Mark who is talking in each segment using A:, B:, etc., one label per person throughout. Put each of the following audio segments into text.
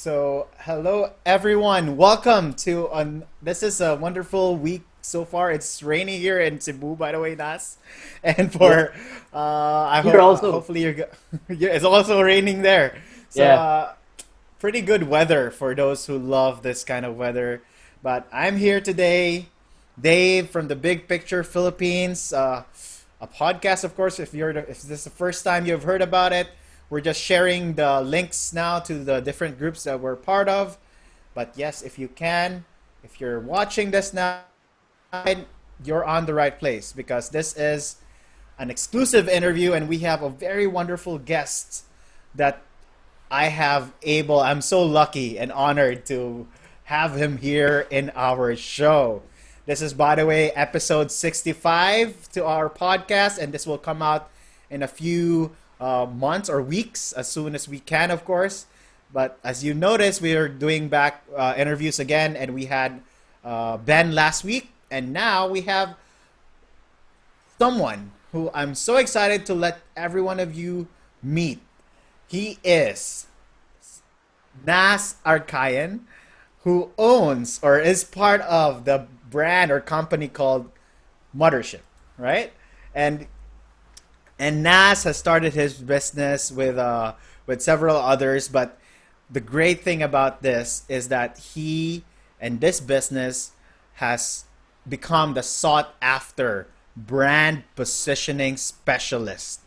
A: Hello everyone. Welcome to this is a wonderful week so far. It's rainy here in Cebu, by the way, Nas. And
B: Yeah,
A: for I
B: here
A: hope
B: also.
A: hopefully yeah, it's also raining there. So
B: Yeah.
A: pretty good weather for those who love this kind of weather. But I'm here today, Dave from the Big Picture Philippines, a podcast, of course. If this is the first time you've heard about it, we're just sharing the links now to the different groups that we're part of. But yes, if you're watching this now, you're on the right place because this is an exclusive interview, and we have a very wonderful guest that I'm so lucky and honored to have him here in our show. This is, by the way, episode 65 to our podcast, and this will come out in a few months or weeks as soon as we can, of course. But as you notice, we are doing back interviews again, and we had Ben last week, and now we have someone who I'm so excited to let every one of you meet. He is Nas Arcayan, who owns or is part of the brand or company called Mothership, right? And Nas has started his business with several others, but the great thing about this is that he and this business has become the sought after brand positioning specialist.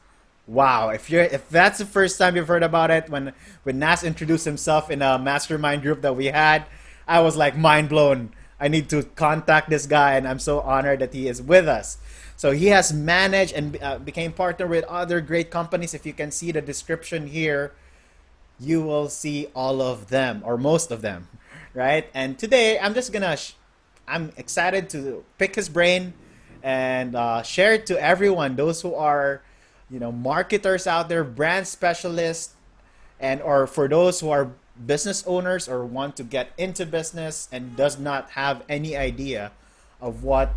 A: Wow, if that's the first time you've heard about it, when Nas introduced himself in a mastermind group that we had, I was like mind blown. I need to contact this guy, and I'm so honored that he is with us. So he has managed and became partner with other great companies. If you can see the description here, you will see all of them or most of them, right? And today I'm excited to pick his brain and share it to everyone, those who are, marketers out there, brand specialists, and or for those who are business owners or want to get into business and does not have any idea of what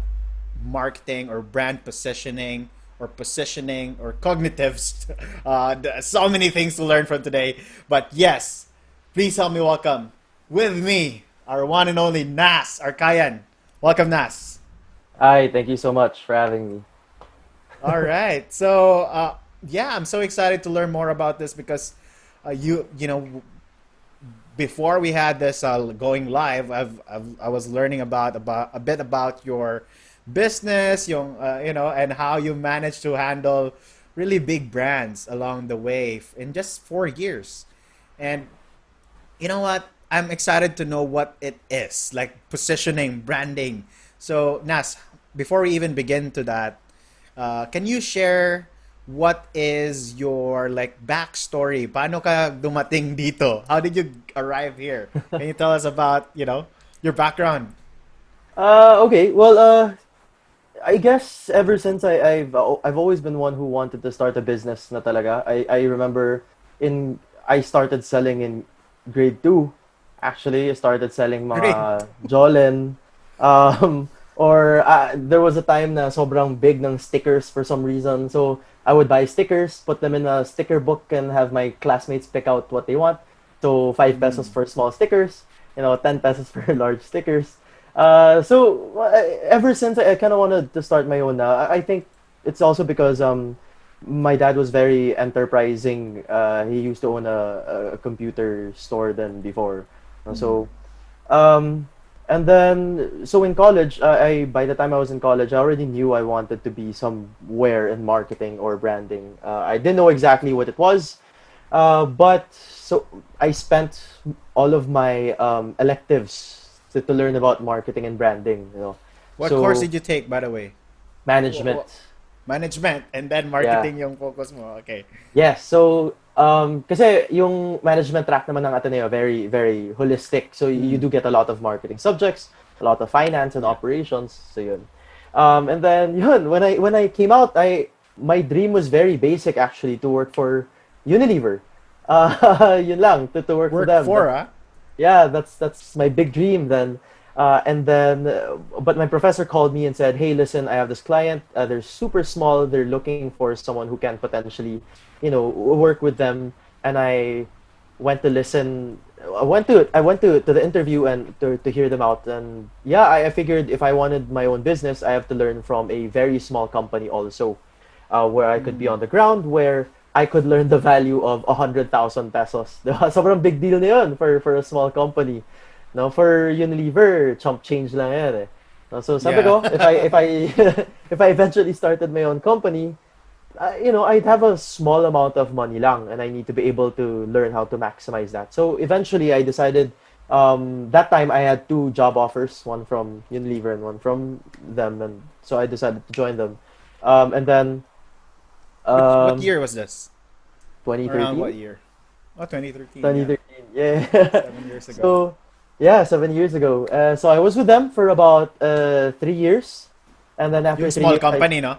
A: marketing or brand positioning or cognitives. So many things to learn from today. But yes, please help me welcome with me our one and only Nas Arcayan. Welcome, Nas.
B: Hi, thank you so much for having me.
A: All right. So yeah, I'm so excited to learn more about this because before we had this going live, I was learning about a bit about your business, and how you managed to handle really big brands along the way in just 4 years. And you know what? I'm excited to know what it is, like positioning, branding. So, Nas, before we even begin to that, can you share what is your like backstory? Paano ka dumating dito? How did you arrive here? Can you tell us about, your background?
B: Okay, well, I guess ever since I've always been one who wanted to start a business na talaga. I remember in I started selling in grade 2. Actually, I started selling
A: Great.
B: mga Jollen. Or there was a time na sobrang big ng stickers for some reason. So I would buy stickers, put them in a sticker book, and have my classmates pick out what they want. So 5 pesos
A: Mm,
B: for small stickers, 10 pesos for large stickers. Ever since I kind of wanted to start my own. I think it's also because my dad was very enterprising. He used to own a computer store then before.
A: mm,
B: So um, and then so in college, I by the time I was in college, I already knew I wanted to be somewhere in marketing or branding. I didn't know exactly what it was, but so I spent all of my electives to learn about marketing and branding.
A: what course
B: So
A: did you take, by the way?
B: management,
A: Management and then
B: yeah.
A: marketing yung focus mo. Okay.
B: Yes, so kasi yung management track naman ng Ateneo very very holistic. So you
A: Mm,
B: do get a lot of marketing subjects, a lot of finance and
A: yeah.
B: operations. So yun. And then yun when I came out, I my dream was very basic actually to work for Unilever. Yun lang to work for
A: Work
B: them.
A: for, ah?
B: Yeah, that's my big dream then. But my professor called me and said, "Hey, listen, I have this client. They're super small. They're looking for someone who can potentially, work with them." And I went to listen. I went to the interview and to hear them out, and yeah, I figured if I wanted my own business, I have to learn from a very small company also, where I could be on the ground, where I could learn the value of 100,000 pesos. Diba? Sobrang big deal na yun for a small company. No, for Unilever, chump change lang yan eh. No, so sabi
A: Yeah.
B: ko, if I if I eventually started my own company, I'd have a small amount of money lang, and I need to be able to learn how to maximize that. So eventually, I decided. That time, I had two job offers, one from Unilever and one from them, and so I decided to join them. And then
A: What
B: um,
A: year was this? Around what
B: 2013,
A: year? Oh, 2013. Yeah,
B: 2013, yeah.
A: 7 years ago.
B: So yeah, 7 years ago. So I was with them for about 3 years, and then after
A: Yung
B: three
A: small
B: years, I
A: company, no?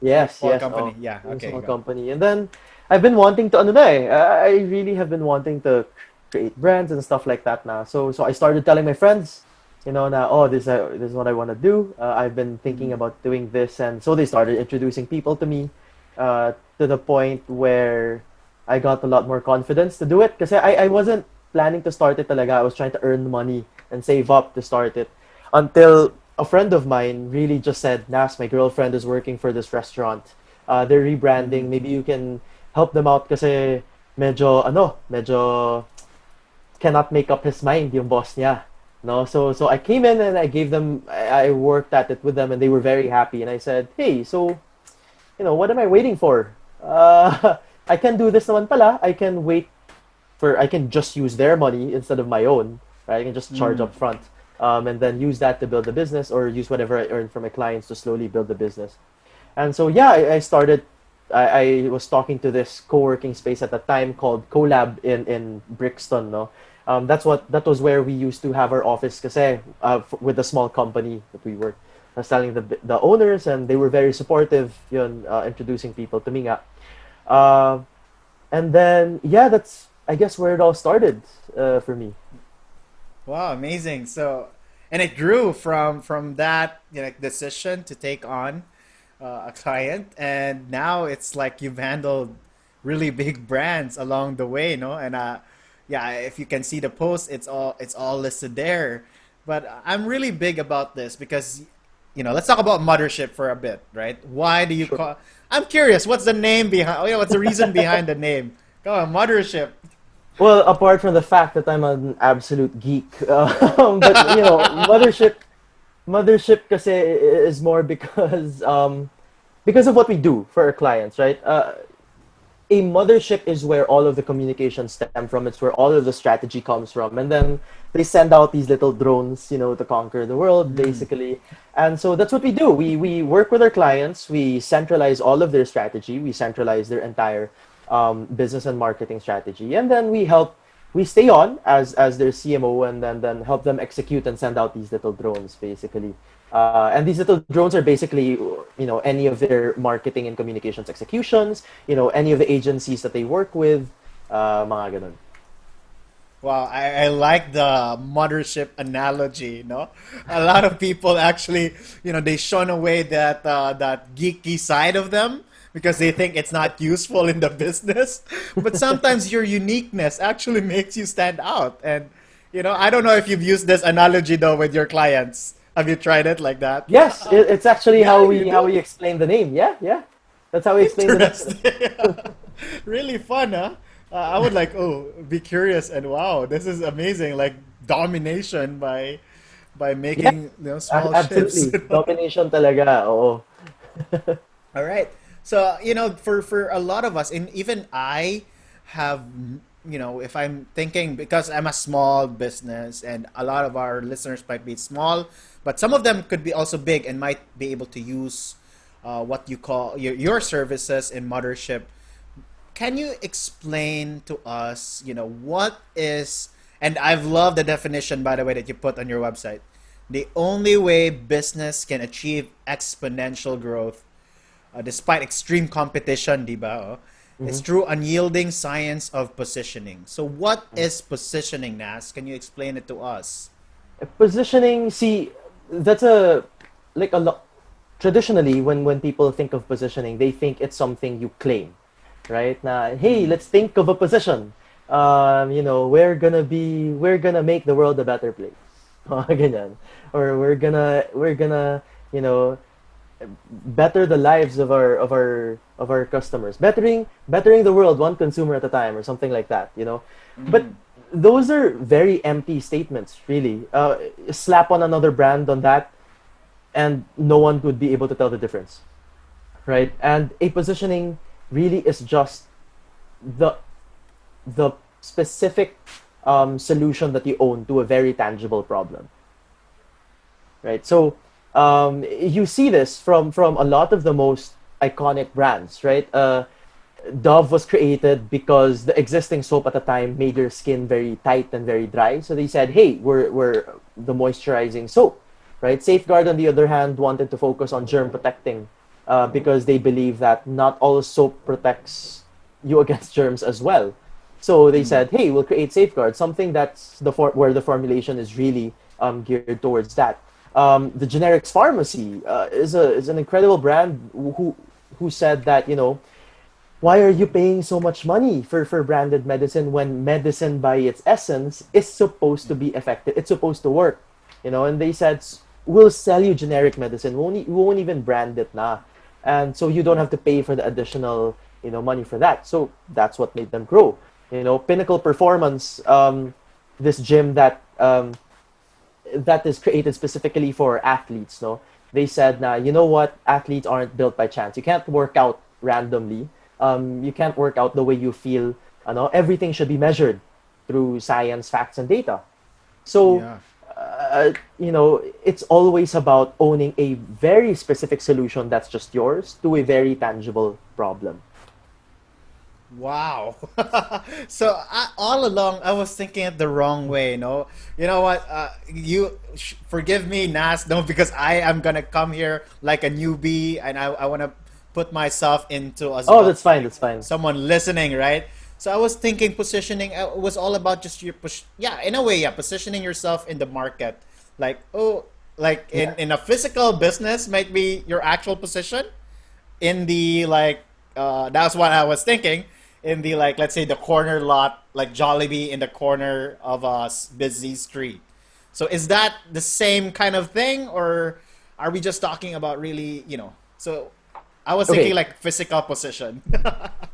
A: Yung
B: yes,
A: small
B: yes.
A: company.
B: Oh,
A: Yeah.
B: in a
A: Okay,
B: small
A: go.
B: company. And then I've been wanting to ano na eh. I really have been wanting to create brands and stuff like that now. So I started telling my friends, now, oh, this is what I want to do. I've been thinking
A: Mm.
B: about doing this, and so they started introducing people to me, to the point where I got a lot more confidence to do it. Because I wasn't planning to start it talaga. I was trying to earn money and save up to start it until a friend of mine really just said, Nas, my girlfriend is working for this restaurant. They're rebranding.
A: Mm.
B: Maybe you can help them out kasi medyo cannot make up his mind yung boss niya. No, so I came in and I gave them I worked at it with them, and they were very happy, and I said, "Hey, so what am I waiting for? I can do this naman pala. I can just use their money instead of my own, right? I can just charge
A: Mm.
B: up front, and then use that to build the business, or use whatever I earn from my clients to slowly build the business." And so yeah, I started. I was talking to this co-working space at the time called Collab in Brixton. No, that was where we used to have our office kasi with the small company that we worked. I was telling the owners, and they were very supportive. Yun, introducing people to me nga. Uh, and then yeah, that's I guess where it all started for me.
A: Wow, amazing. So, and it grew from that, decision to take on a client, and now it's like you've handled really big brands along the way, no? And yeah, if you can see the post, it's all listed there. But I'm really big about this because, let's talk about Mothership for a bit, right? Why do you
B: Sure.
A: call? I'm curious. What's the name behind? What's the reason behind the name? Come on, Mothership.
B: Well, apart from the fact that I'm an absolute geek, but mothership kasi is more because of what we do for our clients, right? A mothership is where all of the communication stem from. It's where all of the strategy comes from, and then they send out these little drones, to conquer the world,
A: Mm.
B: basically. And so that's what we do. We work with our clients. We centralize all of their strategy. We centralize their entire business and marketing strategy, and then we stay on as their CMO, and then help them execute and send out these little drones, basically. And these little drones are basically, any of their marketing and communications executions, any of the agencies that they work with, mga ganun.
A: Wow, I like the mothership analogy, no? A lot of people actually, they shun away that geeky side of them because they think it's not useful in the business. But sometimes your uniqueness actually makes you stand out. And, I don't know if you've used this analogy though with your clients. Have you tried it like that?
B: Yes, it's actually
A: Yeah,
B: how
A: you
B: we
A: do.
B: explain the name. Yeah, yeah. That's how we explain the name.
A: Interesting. Really fun, huh? I would like, oh, be curious and wow, this is amazing. Like domination by
B: Yeah,
A: making small ships.
B: absolutely. Domination talaga. Oo.
A: All right. So, for a lot of us, and even I have, if I'm thinking, because I'm a small business and a lot of our listeners might be small, but some of them could be also big and might be able to use what you call your services in Mothership. Can you explain to us, what is, and I've loved the definition, by the way, that you put on your website. The only way business can achieve exponential growth despite extreme competition, di ba? Oh, it's
B: Mhm.
A: through unyielding science of positioning. So what is positioning, Nas? Can you explain it to us?
B: Positioning, see, that's a like a lot. Traditionally, when people think of positioning, they think it's something you claim, right? Na, hey, let's think of a position. we're gonna make the world a better place. Ganyan. Or we're gonna, you know, better the lives of our customers, bettering the world one consumer at a time, or something like that, you know. But
A: Mm.
B: those are very empty statements, really. Slap on another brand on that, and no one would be able to tell the difference, right? And a positioning really is just the the specific solution that you own to a very tangible problem, right? So you see this from a lot of the most iconic brands, right? Dove was created because the existing soap at the time made your skin very tight and very dry. So they said, "Hey, we're the moisturizing soap," right? Safeguard, on the other hand, wanted to focus on germ protecting because they believe that not all soap protects you against germs as well. So they
A: Mm.
B: said, "Hey, we'll create Safeguard, something that's where the formulation is really geared towards that." The generics pharmacy is an incredible brand who said that, why are you paying so much money for branded medicine when medicine by its essence is supposed to be effective? It's supposed to work, And they said, we'll sell you generic medicine. We won't even brand it now, and so you don't have to pay for the additional, money for that. So that's what made them grow. Pinnacle Performance, this gym that is created specifically for athletes. No, they said, "Nah, you know what? Athletes aren't built by chance. You can't work out randomly. You can't work out the way you feel. Everything should be measured through science, facts, and data." So,
A: Yeah.
B: it's always about owning a very specific solution that's just yours to a very tangible problem.
A: Wow. So all along I was thinking it the wrong way, no? You know what? Forgive me, Nas, no, because I am gonna come here like a newbie, and I want to put myself into as
B: Oh,
A: well,
B: that's fine. That's fine.
A: someone listening, right? So I was thinking positioning was all about just your push. Yeah, in a way, yeah, positioning yourself in the market. Like, oh, like
B: Yeah.
A: in a physical business might be your actual position, in the like that's what I was thinking, in the like, let's say the corner lot, like Jollibee in the corner of a busy street. So is that the same kind of thing, or are we just talking about really, so I was thinking
B: Okay.
A: like physical position.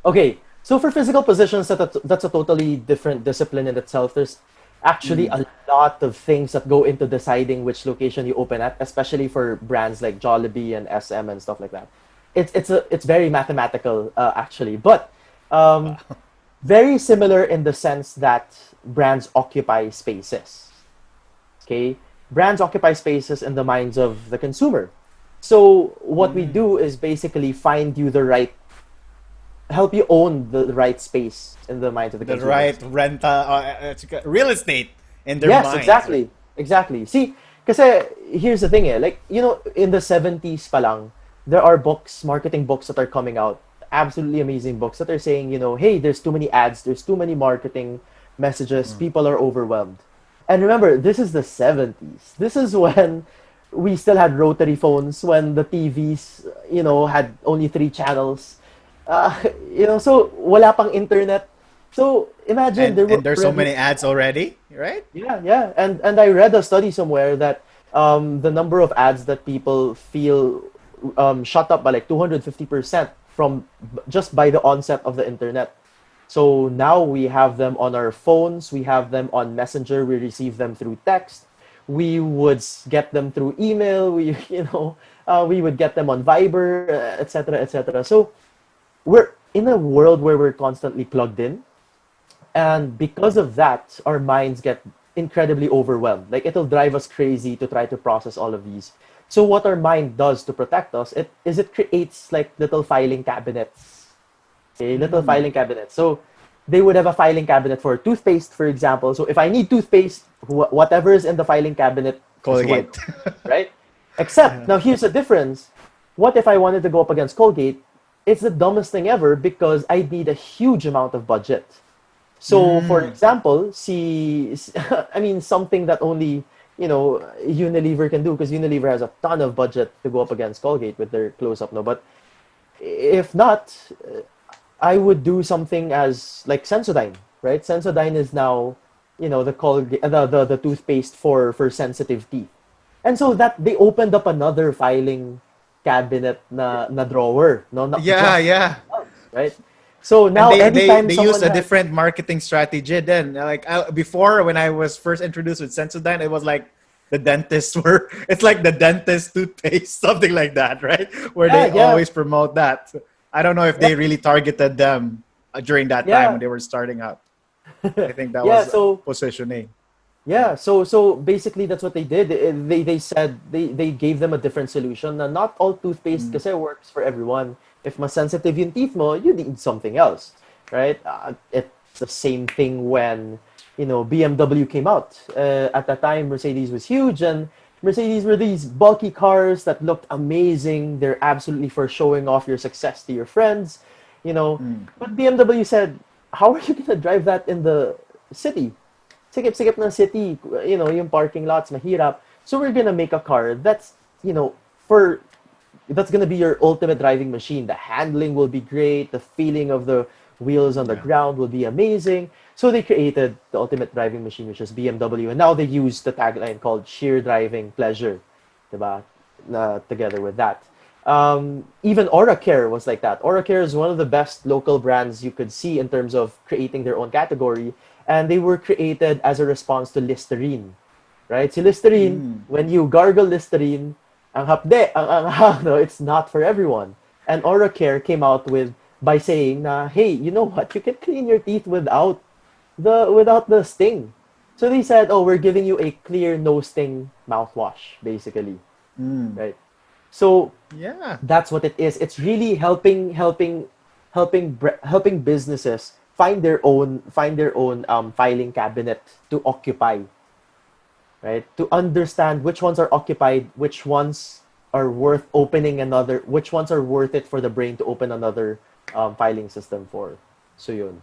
B: Okay, so for physical positions, that's a totally different discipline in itself. There's actually
A: Mm.
B: a lot of things that go into deciding which location you open at, especially for brands like Jollibee and SM and stuff like that. It's very mathematical, actually, but um, very similar in the sense that brands occupy spaces. Okay, brands occupy spaces in the minds of the consumer. So what we
A: Mm.
B: do is basically find you the right help you own the right space in the minds of the
A: The right
B: consumers.
A: rental, real estate in their
B: Yes,
A: minds, right?
B: exactly. Exactly. See, kasi here's the thing, like, in the 70s pa lang, there are books, marketing books that are coming out, absolutely amazing books that are saying, hey, there's too many ads, there's too many marketing messages,
A: Mm.
B: people are overwhelmed. And remember, this is the 70s. This is when we still had rotary phones, when the TVs, had only three channels. Uh, so wala pang internet. So imagine
A: and
B: there were
A: and there's so
B: already
A: many ads already, right?
B: yeah, yeah. And I read a study somewhere that the number of ads that people feel shot up by like 250% from just by the onset of the internet. So now we have them on our phones, we have them on Messenger, we receive them through text. We would get them through email, we would get them on Viber, etc., etc. So we're in a world where we're constantly plugged in, and because of that, our minds get incredibly overwhelmed. Like, it'll drive us crazy to try to process all of these. So what our mind does to protect us, it creates like little filing cabinets. Okay, little
A: Mm.
B: filing cabinets. So they would have a filing cabinet for toothpaste, for example. So if I need toothpaste, whatever is in the filing cabinet is who I
A: Colgate.
B: go, right? Except now here's the difference. What if I wanted to go up against Colgate? It's the dumbest thing ever because I need a huge amount of budget. So, for
A: Mm.
B: example, I mean, something that only, Unilever can do, because Unilever has a ton of budget to go up against Colgate with their close-up, no? But if not, I would do something as like Sensodyne. right? Sensodyne is now, the the toothpaste for sensitive teeth. And so that they opened up another filing cabinet na drawer, no, not
A: Yeah,
B: just
A: yeah.
B: gloves, right? So
A: And
B: now
A: they
B: anytime
A: use
B: someone
A: a
B: has,
A: different marketing strategy. Then, like before, when I was first introduced with Sensodyne, it was like the dentists were. It's like the dentist toothpaste, something like that, right? Where
B: yeah,
A: they
B: yeah,
A: always promote that. I don't know if
B: yeah,
A: they really targeted them during that time
B: yeah,
A: when they were starting up. I think that
B: yeah.
A: was
B: So
A: positioning.
B: yeah, so basically that's what they did. They said they gave them a different solution. Na not all toothpaste
A: Mm,
B: kasi works for everyone. If mas sensitive yung teeth mo, you need something else, right? It's the same thing when, BMW came out. At that time, Mercedes was huge, and Mercedes were these bulky cars that looked amazing. They're absolutely for showing off your success to your friends, you know.
A: mm,
B: But BMW said, how are you gonna drive that in the city? Sikip-sikip ng city, yung parking lots, mahirap. So we're gonna make a car for that's gonna be your ultimate driving machine. The handling will be great. The feeling of the wheels on the
A: yeah.
B: ground will be amazing. So they created the ultimate driving machine, which is BMW, and now they use the tagline called "Sheer Driving Pleasure," diba? Together with that. Even AuraCare was like that. AuraCare is one of the best local brands you could see in terms of creating their own category, and they were created as a response to Listerine, right? Si Listerine,
A: Mm,
B: when you gargle Listerine, ang hapde, no, it's not for everyone. And AuraCare came out by saying na, hey, you know what? You can clean your teeth without the sting. So they said, oh, we're giving you a clear no sting mouthwash, basically,
A: mm.
B: right? So
A: Yeah.
B: that's what it is. It's really helping businesses find their own filing cabinet to occupy, right? To understand which ones are occupied, which ones are worth opening another, which ones are worth it for the brain to open another filing system for. So yun.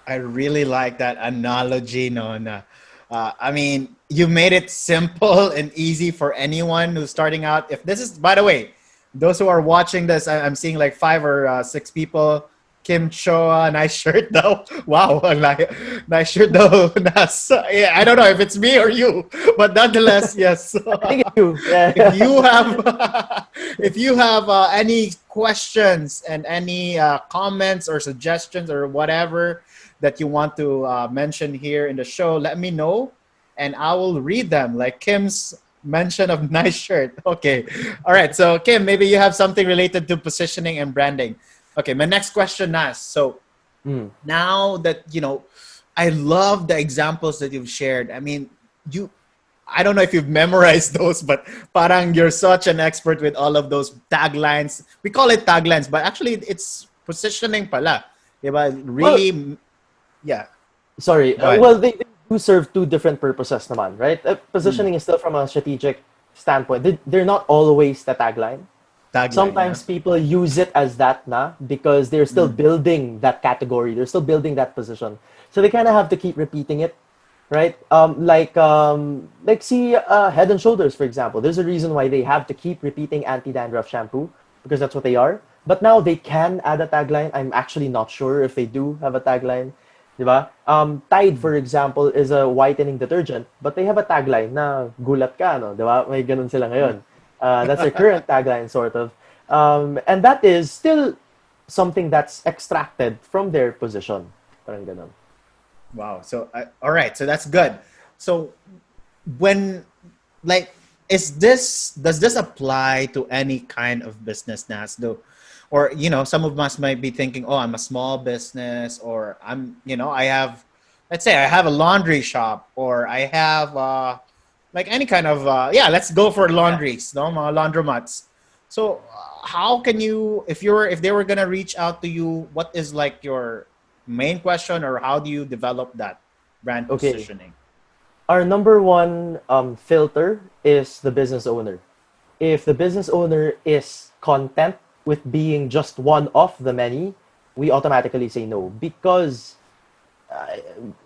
A: I really like that analogy, no, na. I mean, you made it simple and easy for anyone who's starting out. If this is, by the way, those who are watching this, I'm seeing like five or six people. Kim Choa, nice shirt though. Wow, nice shirt though. Nas. Yeah, I don't know if it's me or you, but nonetheless, yes.
B: I think it's you.
A: If you
B: Yeah.
A: have if you have any questions and any comments or suggestions or whatever that you want to mention here in the show, let me know and I will read them. Like Kim's mention of nice shirt. Okay. All right. So Kim, maybe you have something related to positioning and branding. Okay, my next question, Nas. So
B: Mm.
A: now that I love the examples that you've shared. I mean, you I don't know if you've memorized those, but parang you're such an expert with all of those taglines. We call it taglines, but actually it's positioning pala. Diba?
B: Well,
A: Really, yeah.
B: sorry.
A: Go ahead.
B: Well, they do serve two different purposes naman, right?
A: Mm,
B: Positioning is still from a strategic standpoint. They're not always the tagline.
A: tagline, yeah.
B: Sometimes people use it as that na because they're still
A: Mm,
B: building that category. They're still building that position. So they kind of have to keep repeating it, right? Like see Head and Shoulders, for example. There's a reason why they have to keep repeating anti-dandruff shampoo because that's what they are. But now they can add a tagline. I'm actually not sure if they do have a tagline. Diba? Tide,
A: mm,
B: for example, is a whitening detergent, but they have a tagline na gulat ka, no? Diba? May ganun sila
A: mm.
B: ngayon. That's their current tagline, sort of. And that is still something that's extracted from their position. Parang ganun.
A: Wow. So, all right. So that's good. So when like does this apply to any kind of business, Nas, though? Or some of us might be thinking, oh, I'm a small business, or I have, let's say I have a laundry shop, or I have like any kind of yeah, let's go for
B: Yeah.
A: laundries, no, mga laundromats. So how can you, if they were gonna reach out to you, what is like your main question, or how do you develop that brand
B: Okay.
A: positioning?
B: Our number one filter is the business owner. If the business owner is content with being just one of the many, we automatically say no because uh,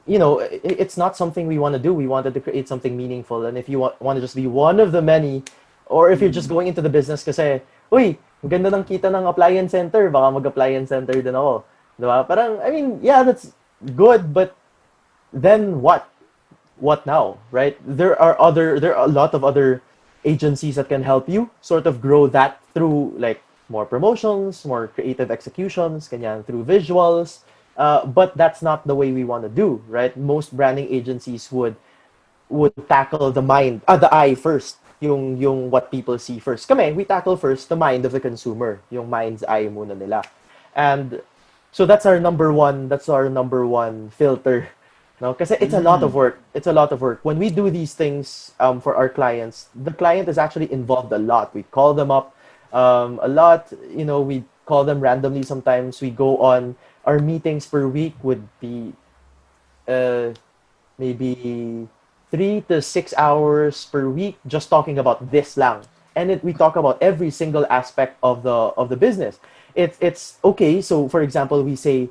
B: it's not something we want to do. We wanted to create something meaningful. And if you want to just be one of the many, or if you're just
A: Mm,
B: going into the business kasi, uy, ang ganda ng kita ng appliance center, baka mag-appliance center din ako. Diba? Parang, I mean, yeah, good, but then what? What now, right? There are a lot of other agencies that can help you sort of grow that through like more promotions, more creative executions, kanyan, through visuals. But that's not the way we want to do, right? Most branding agencies would tackle the mind, the eye first, yung what people see first. Kami, we tackle first the mind of the consumer, yung mind's eye muna nila. And so that's our number one filter. No, kasi it's a lot of
A: Mm.
B: work. It's a lot of work. When we do these things for our clients, the client is actually involved a lot. We call them up a lot. You know, we call them randomly sometimes. We go on our meetings per week would be uh, maybe 3 to 6 hours per week just talking about this lang. And we talk about every single aspect of the business. It's okay. So for example, we say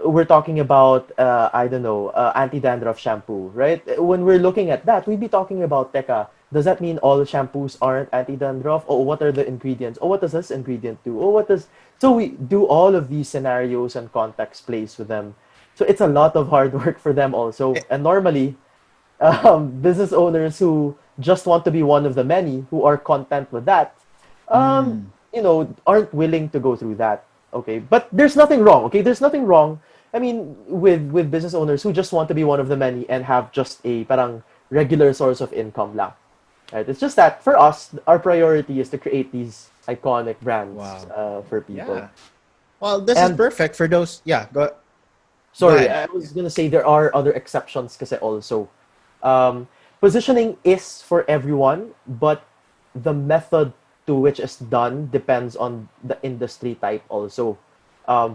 B: we're talking about I don't know anti-dandruff shampoo, right? When we're looking at that, we'd be talking about teka. Does that mean all shampoos aren't anti-dandruff? Oh, what are the ingredients? Oh, what does this ingredient do? Oh, what does so we do all of these scenarios and context plays with them. So it's a lot of hard work for them also.
A: Eh,
B: And normally, business owners who just want to be one of the many who are content with that,
A: mm.
B: aren't willing to go through that. Okay, but there's nothing wrong. Okay, there's nothing wrong. I mean, with business owners who just want to be one of the many and have just a parang regular source of income lang. Right? It's just that for us, our priority is to create these iconic brands
A: Wow.
B: for people.
A: Yeah. Well, this is
B: And
A: perfect for those. Yeah. Go
B: sorry,
A: ahead.
B: I was gonna say there are other exceptions kasi also. Positioning is for everyone, but the method to which is done depends on the industry type also.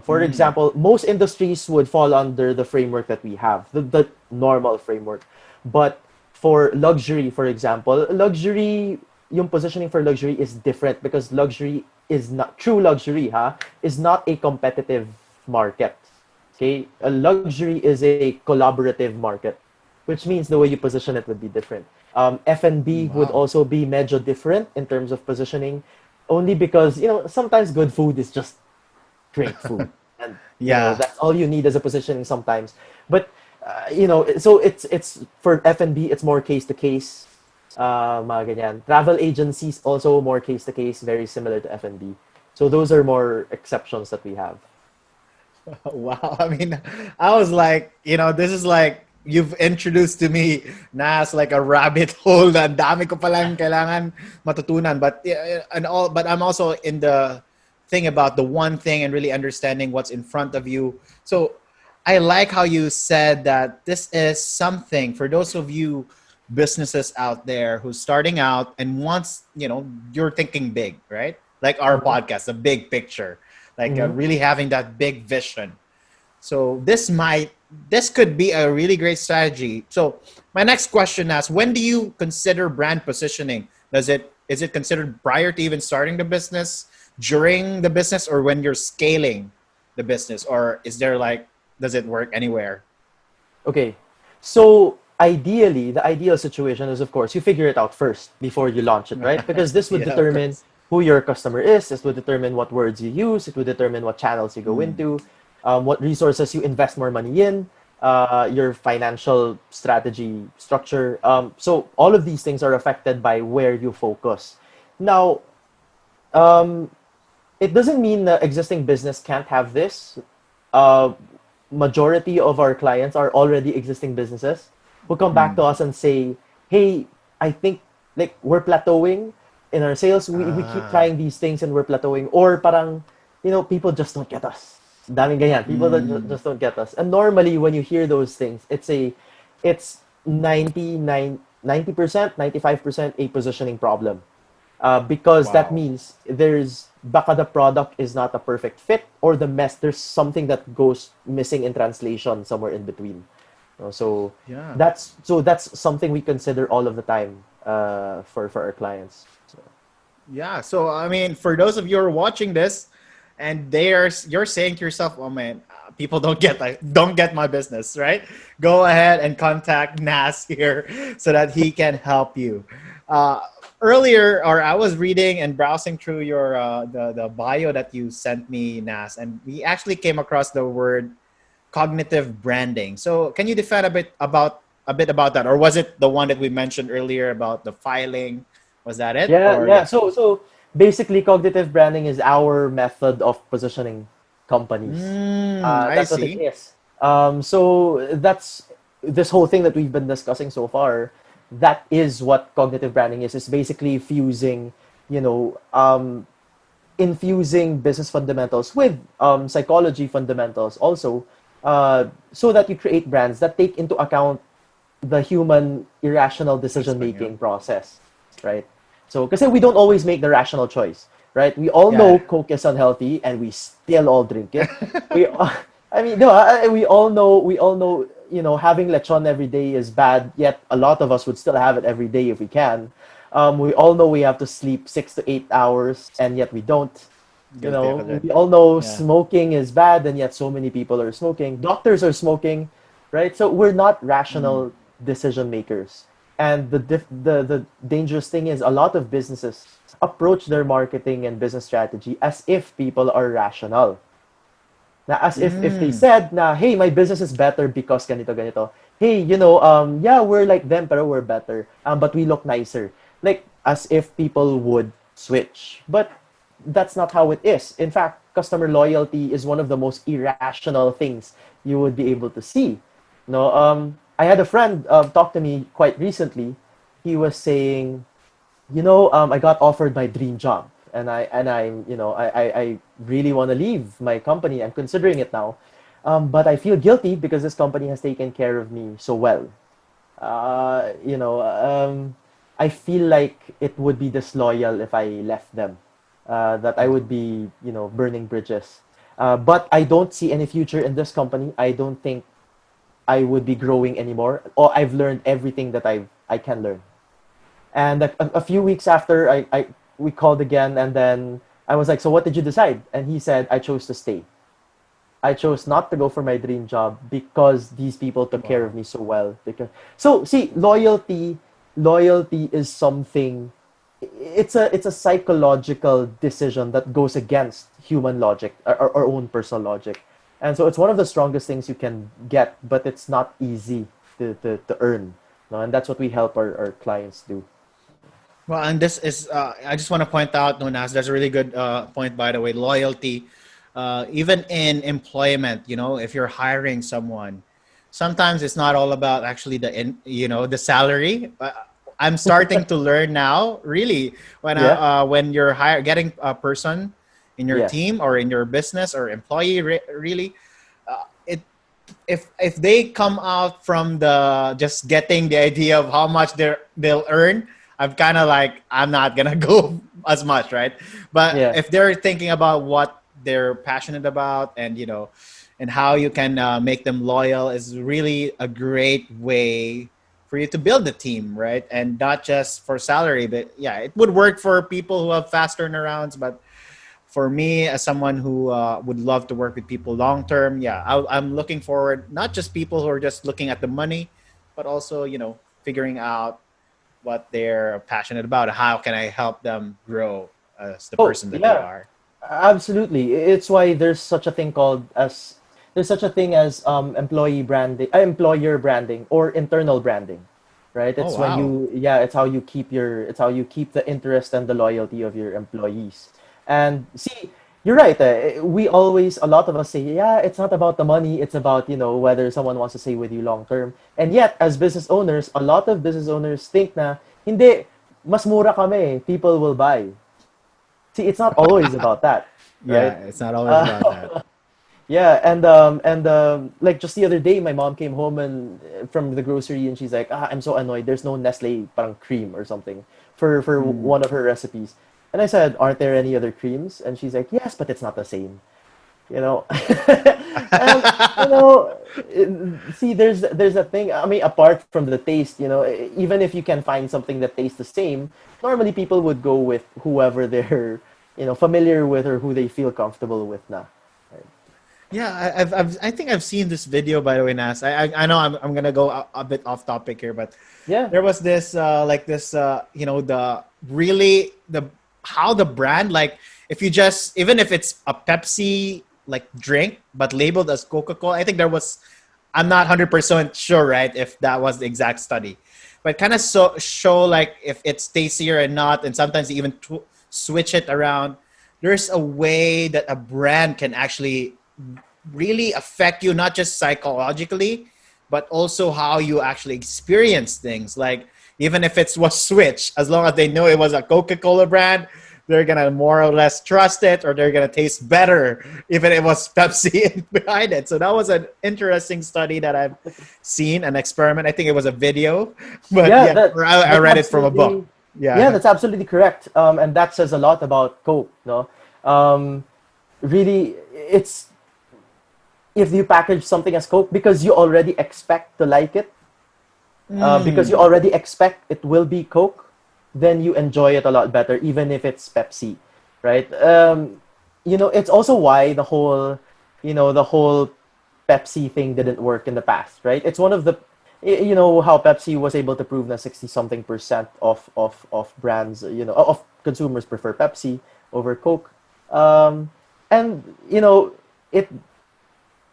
B: For
A: Mm.
B: example, most industries would fall under the framework that we have, the normal framework. But for luxury, for example, yung positioning for luxury is different because luxury is not true luxury, is not a competitive market. Okay, a luxury is a collaborative market, which means the way you position it would be different. F&B would
A: Wow.
B: also be medyo different in terms of positioning, only because sometimes good food is just great food, and
A: Yeah.
B: that's all you need as a positioning sometimes. But so it's for F&B, it's more case to case. Mga ganyan. Travel agencies also more case to case, very similar to F&B. So those are more exceptions that we have.
A: Wow. I mean, I was like, this is like you've introduced to me Nas like a rabbit hole na ang dami ko palang kailangan matutunan. But yeah, but I'm also in the thing about the one thing and really understanding what's in front of you. So I like how you said that this is something for those of you businesses out there who's starting out and wants, you're thinking big, right? Like our
B: Mm-hmm.
A: podcast, the big picture, like
B: Mm-hmm.
A: really having that big vision. So this could be a really great strategy. So my next question asks, when do you consider brand positioning? Is it considered prior to even starting the business, during the business, or when you're scaling the business, or is there like does it work anywhere?
B: Okay. So ideally, the ideal situation is, of course, you figure it out first before you launch it, right? Because this would
A: Yeah, of
B: determine
A: course.
B: who your customer is. This would determine what words you use. It would determine what channels you go
A: Mm.
B: into, what resources you invest more money in, your financial strategy structure. So all of these things are affected by where you focus. Now, um, it doesn't mean the existing business can't have this. Uh, Majority of our clients are already existing businesses who come back
A: Mm.
B: to us and say, "Hey, I think like we're plateauing in our sales. We keep
A: Ah.
B: trying these things and we're plateauing." Or parang, people just don't get us. Daming ganyan. People that
A: Mm.
B: just don't get us. And normally when you hear those things, it's 90%, 95% a positioning problem, because that
A: Wow.
B: means there's baka the product is not a perfect fit or there's something that goes missing in translation somewhere in between. So
A: Yeah.
B: that's something we consider all of the time for our clients. So,
A: Yeah. So I mean, for those of you who are watching this, and you're saying to yourself, "Oh man, people don't get my business, right?" Go ahead and contact Nas here so that he can help you. Uh, Earlier, or I was reading and browsing through the bio that you sent me, Nas, and we actually came across the word cognitive branding. So can you define a bit about that, or was it the one that we mentioned earlier about the filing? Was that it?
B: Yeah,
A: Or
B: yeah.
A: yeah.
B: So basically, cognitive branding is our method of positioning companies.
A: I
B: That's what it
A: see.
B: is. So that's this whole thing that we've been discussing so far. That is what cognitive branding is. It's basically fusing, you know, infusing business fundamentals with psychology fundamentals also, so that you create brands that take into account the human irrational decision
A: Aspect, yeah.
B: making process, right? So, because we don't always make the rational choice, right? We all know
A: Yeah.
B: Coke is unhealthy, and we still all drink it. We, I mean, no, we all know, having lechon every day is bad. Yet a lot of us would still have it every day if we can. We all know we have to sleep 6 to 8 hours, and yet we don't.
A: Guilty ako dyan.
B: We all know
A: Yeah.
B: smoking is bad, and yet so many people are smoking. Doctors are smoking, right? So we're not
A: Mm.
B: rational decision makers. And the dangerous thing is a lot of businesses approach their marketing and business strategy as if people are rational. Na as if they
A: Mm.
B: said na, hey, my business is better because ganito ganito. Hey, yeah, we're like them, pero we're better. But we look nicer. Like as if people would switch. But that's not how it is. In fact, customer loyalty is one of the most irrational things you would be able to see. No, I had a friend talk to me quite recently. He was saying, I got offered my dream job, and I really want to leave my company. I'm considering it now, but I feel guilty because this company has taken care of me so well. Uh, you know, um, I feel like it would be disloyal if I left them. That I would be, burning bridges. But I don't see any future in this company. I don't think I would be growing anymore. Or I've learned everything that I can learn. And a few weeks after, we called again, and then I was like, "So what did you decide?" And he said, "I chose to stay. I chose not to go for my dream job because these people took care of
A: Wow.
B: me so well." Because so see, loyalty is something. It's a psychological decision that goes against human logic, our own personal logic, and so it's one of the strongest things you can get, but it's not easy to earn. No, and that's what we help our clients do.
A: Well, and this is, I just want to point out, Nunas, that's a really good point, by the way. Loyalty, even in employment, if you're hiring someone, sometimes it's not all about actually the salary. I'm starting to learn now, really,
B: Yeah.
A: when you're getting a person in your
B: Yes.
A: team or in your business or employee, really, it if they come out from the just getting the idea of how much they'll earn, I'm kind of like, I'm not gonna go as much, right? But
B: Yeah.
A: if they're thinking about what they're passionate about, and and how you can make them loyal, is really a great way for you to build the team, right? And not just for salary, but yeah, it would work for people who have fast turnarounds. But for me, as someone who would love to work with people long term, yeah, I'm looking forward, not just people who are just looking at the money, but also figuring out what they're passionate about. How can I help them grow as the
B: Oh,
A: person that they
B: yeah.
A: are?
B: Absolutely. It's why there's such a thing as employee branding, employer branding or internal branding, right?
A: Oh
B: It's when
A: wow.
B: it's how you keep the interest and the loyalty of your employees. And see, you're right. A lot of us say, yeah, it's not about the money. It's about, whether someone wants to stay with you long term. And yet, as business owners, a lot of business owners think na, hindi, mas mura kami, people will buy. See, it's not always about that,
A: Yeah,
B: right?
A: it's not always about that.
B: Uh, yeah, and like just the other day, my mom came home and from the grocery, and she's like, I'm so annoyed. There's no Nestle parang cream or something for
A: Mm.
B: one of her recipes." And I said, "Aren't there any other creams?" And she's like, "Yes, but it's not the same." You know, and see, there's a thing. I mean, apart from the taste, even if you can find something that tastes the same, normally people would go with whoever they're familiar with or who they feel comfortable with now. Right?
A: Yeah, I think I've seen this video, by the way, Nas. I know I'm gonna go a bit off topic here, but
B: Yeah.
A: there was this like this the really the how the brand, like, if you just, even if it's a Pepsi like drink but labeled as Coca-Cola. I think there was, I'm not 100% sure, right, if that was the exact study, but kind of show like if it's tastier or not, and sometimes even switch it around. There's a way that a brand can actually really affect you, not just psychologically, but also how you actually experience things. Like even if it was Switch, as long as they know it was a Coca-Cola brand, they're gonna more or less trust it, or they're gonna taste better even if it was Pepsi behind it. So that was an interesting study that I've seen, an experiment. I think it was a video, but
B: Yeah,
A: yeah, or I
B: that's
A: read it from a book.
B: absolutely yeah,
A: Yeah.
B: that's absolutely correct. And that says a lot about Coke, no? Um, really, it's if you package something as Coke because you already expect to like it, because you
A: Mm.
B: already expect it will be Coke, then you enjoy it a lot better, even if it's Pepsi, right? It's also why the whole Pepsi thing didn't work in the past, right? It's one of the, how Pepsi was able to prove that 60 something percent of brands, of consumers prefer Pepsi over Coke. And, it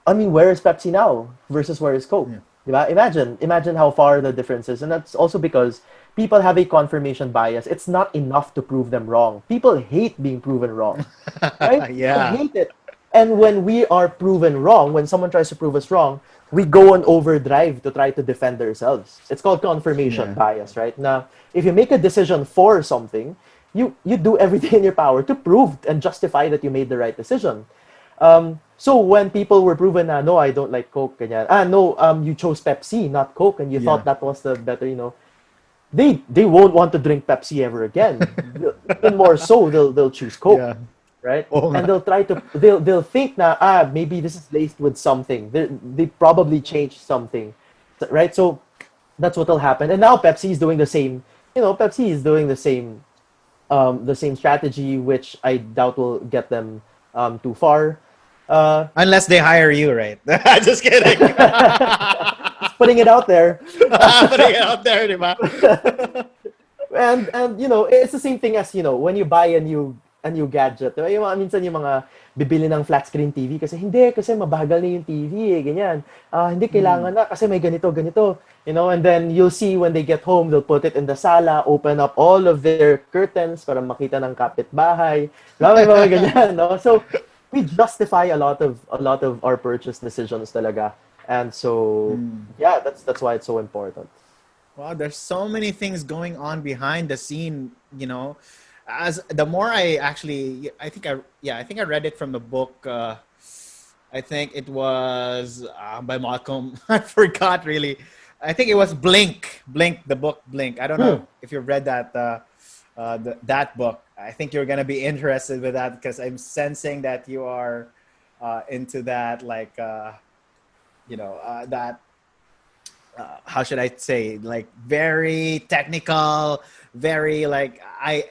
B: I mean, where is Pepsi now versus where is Coke?
A: Yeah.
B: Diba? Imagine how far the difference is. And that's also because people have a confirmation bias. It's not enough to prove them wrong. People hate being proven wrong, right? People
A: Yeah.
B: hate it. And when we are proven wrong, when someone tries to prove us wrong, we go on overdrive to try to defend ourselves. It's called confirmation
A: Yeah.
B: bias, right? Now, if you make a decision for something, you do everything in your power to prove and justify that you made the right decision. So when people were proven na, no, I don't like Coke, ganyan. No, you chose Pepsi, not Coke, and you
A: Yeah.
B: thought that was the better, they won't want to drink Pepsi ever again. Even more so, they'll choose Coke,
A: Yeah.
B: right?
A: Oh,
B: And
A: nga.
B: they'll think na, maybe this is laced with something. They probably changed something, right? So that's what'll happen. And now Pepsi is doing the same. Pepsi is doing the same strategy, which I doubt will get them too far. Uh,
A: Unless they hire you, right? Just kidding.
B: just putting it out there.
A: Putting it out there, di ba?
B: And it's the same thing as when you buy a new gadget. Diba? Minsan yung mga bibili ng flat screen TV kasi mabagal na yung TV ganyan. Hindi kailangan
A: Mm.
B: na kasi may ganito ganito. And then you'll see when they get home, they'll put it in the sala, open up all of their curtains para makita ng kapitbahay. May mga ganyan, no? So we justify a lot of our purchase decisions talaga. And so
A: Mm.
B: yeah, that's why it's so important.
A: Wow, there's so many things going on behind the scene, As the more I actually, I think I read it from the book. I think it was by Malcolm. I forgot really. I think it was Blink, the book Blink. I don't know
B: Hmm.
A: if you've read that book. I think you're gonna be interested with that because I'm sensing that you are into that, like that how should I say, like very technical, very like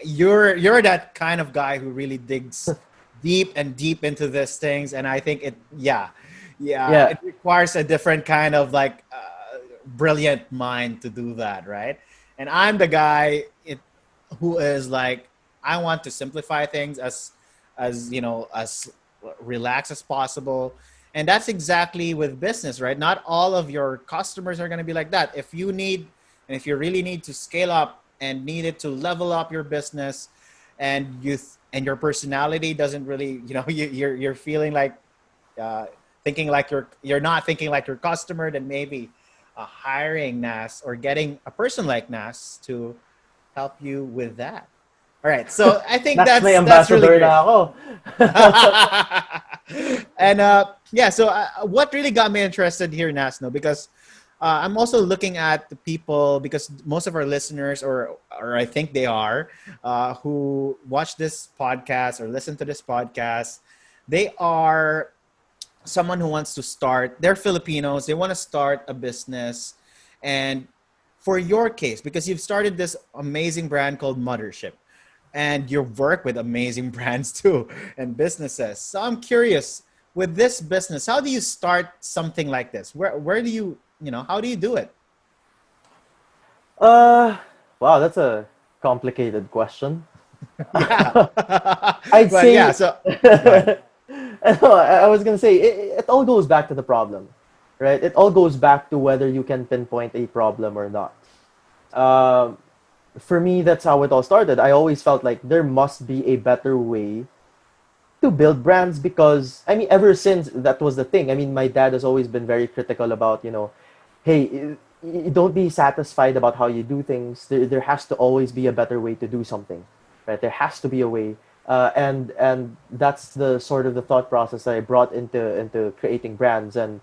A: you're that kind of guy who really digs deep and deep into these things, and I think yeah,
B: Yeah.
A: it requires a different kind of like brilliant mind to do that, right? And I'm the guy who is like, I want to simplify things as relaxed as possible. And that's exactly with business, right? Not all of your customers are going to be like that. If you really need to scale up and needed to level up your business, and and your personality doesn't really, you're feeling like uh, thinking like you're not thinking like your customer, then maybe hiring Nas or getting a person like Nas to help you with that. All right, so I think
B: That's may
A: that's really
B: ambassador
A: great.
B: na ako.
A: And yeah, so what really got me interested here, Nasno, because I'm also looking at the people, because most of our listeners, or I think they are, who watch this podcast or listen to this podcast, they are someone who wants to start. They're Filipinos. They want to start a business, and for your case, because you've started this amazing brand called Mothership, and you work with amazing brands too and businesses. So I'm curious, with this business, how do you start something like this? Where do you, how do you do it?
B: Uh, wow, that's a complicated question.
A: Yeah.
B: I'd
A: But yeah,
B: say
A: so go ahead.
B: No, I was gonna say it all goes back to the problem, right? It all goes back to whether you can pinpoint a problem or not. Um, for me, that's how it all started. I always felt like there must be a better way to build brands because I mean, ever since that was the thing. I mean, my dad has always been very critical about, hey, don't be satisfied about how you do things. There has to always be a better way to do something, right? There has to be a way, and that's the sort of the thought process that I brought into creating brands, and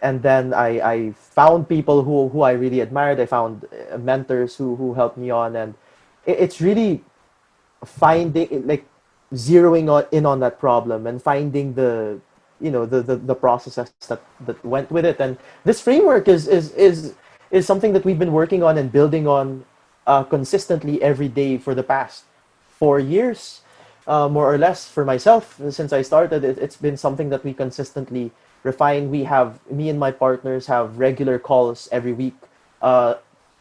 B: then I found people who I really admired. I found mentors who helped me on, and it's really finding like zeroing in on that problem and finding the processes that went with it. And this framework is something that we've been working on and building on consistently every day for the past 4 years, more or less. For myself, since I started it's been something that we consistently refine. We have Me and my partners have regular calls every week.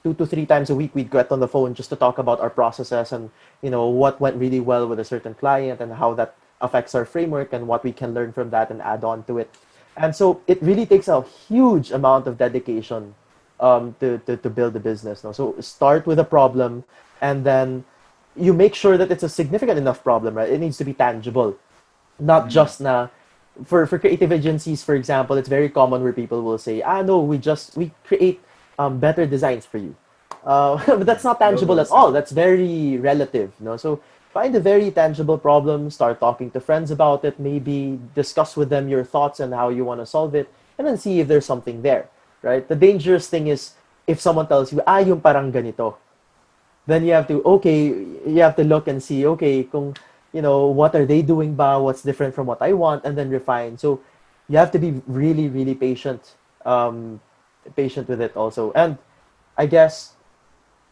B: 2 to 3 times a week we'd get on the phone just to talk about our processes and what went really well with a certain client and how that affects our framework and what we can learn from that and add on to it. And so it really takes a huge amount of dedication to build a business. No? So start with a problem, and then you make sure that it's a significant enough problem, right? It needs to be tangible, not
A: Mm.
B: just na for creative agencies, for example. It's very common where people will say, no, we create better designs for you. But that's not tangible at
A: Logos.
B: all. That's very relative, so find a very tangible problem, start talking to friends about it, maybe discuss with them your thoughts and how you want to solve it, and then see if there's something there, right? The dangerous thing is if someone tells you, yung parang ganito, then you have to look and see, okay, kung, what are they doing ba, what's different from what I want, and then refine. So you have to be really, really patient with it also. And I guess,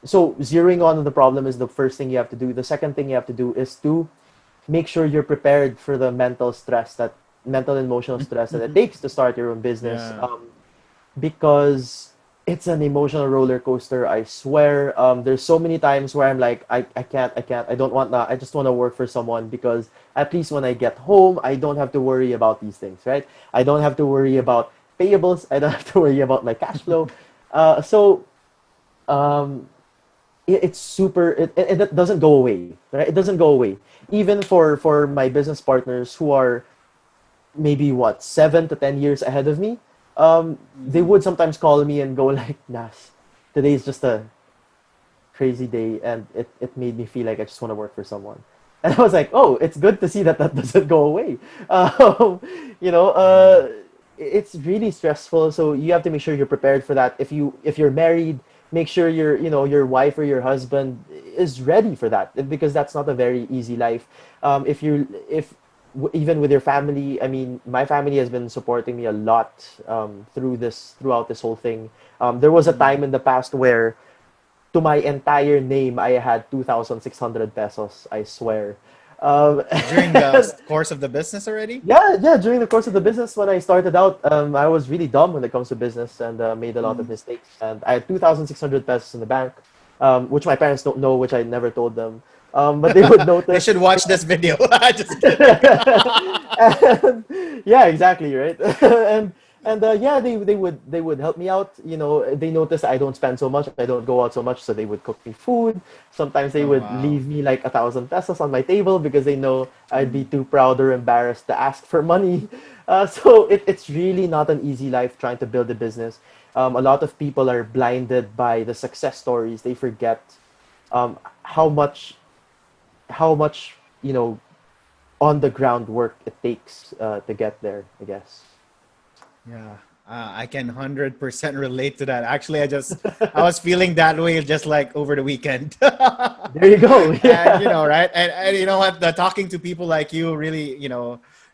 B: so zeroing on the problem is the first thing you have to do. The second thing you have to do is to make sure you're prepared for the mental and emotional stress that it takes to start your own business.
A: Yeah.
B: Because it's an emotional roller coaster. I swear. There's so many times where I'm like, I can't, I don't want that. I just want to work for someone because at least when I get home, I don't have to worry about these things, right? I don't have to worry about payables. I don't have to worry about my cash flow. So um, it's super. It doesn't go away, right? It doesn't go away. Even for my business partners who are maybe what 7 to 10 years ahead of me, they
A: Mhm.
B: would sometimes call me and go like, Nas, today is just a crazy day, and it made me feel like I just want to work for someone. And I was like, oh, it's good to see that that doesn't go away. Um, you know,
A: Yeah.
B: it's really stressful, so you have to make sure you're prepared for that. If you're married, make sure your wife or your husband is ready for that, because that's not a very easy life. If you if Even with your family, I mean, my family has been supporting me a lot throughout this whole thing. There was a
A: Mm.
B: time in the past where to my entire name I had 2,600 pesos, I swear. Um,
A: During the course of the business already?
B: yeah, yeah. During the course of the business, when I started out, I was really dumb when it comes to business and made a lot of
A: Mm.
B: mistakes. And I had 2,600 pesos in the bank, which my parents don't know, which I never told them. But they would
A: They should
B: notice.
A: watch this video. Just kidding.
B: And, yeah, exactly, right. And yeah, they would help me out. They notice I don't spend so much, I don't go out so much, so they would cook me food. Sometimes they
A: Oh
B: would
A: wow.
B: leave me like 1,000 pesos on my table because they know I'd be
A: Mm.
B: too proud or embarrassed to ask for money. So it's really not an easy life trying to build a business. A lot of people are blinded by the success stories. They forget um, how much how much on the ground work it takes to get there, I guess.
A: Yeah, I can 100% relate to that. Actually, I was feeling that way just like over the weekend.
B: There you go.
A: And
B: Yeah.
A: right? And you know what? The talking to people like you really,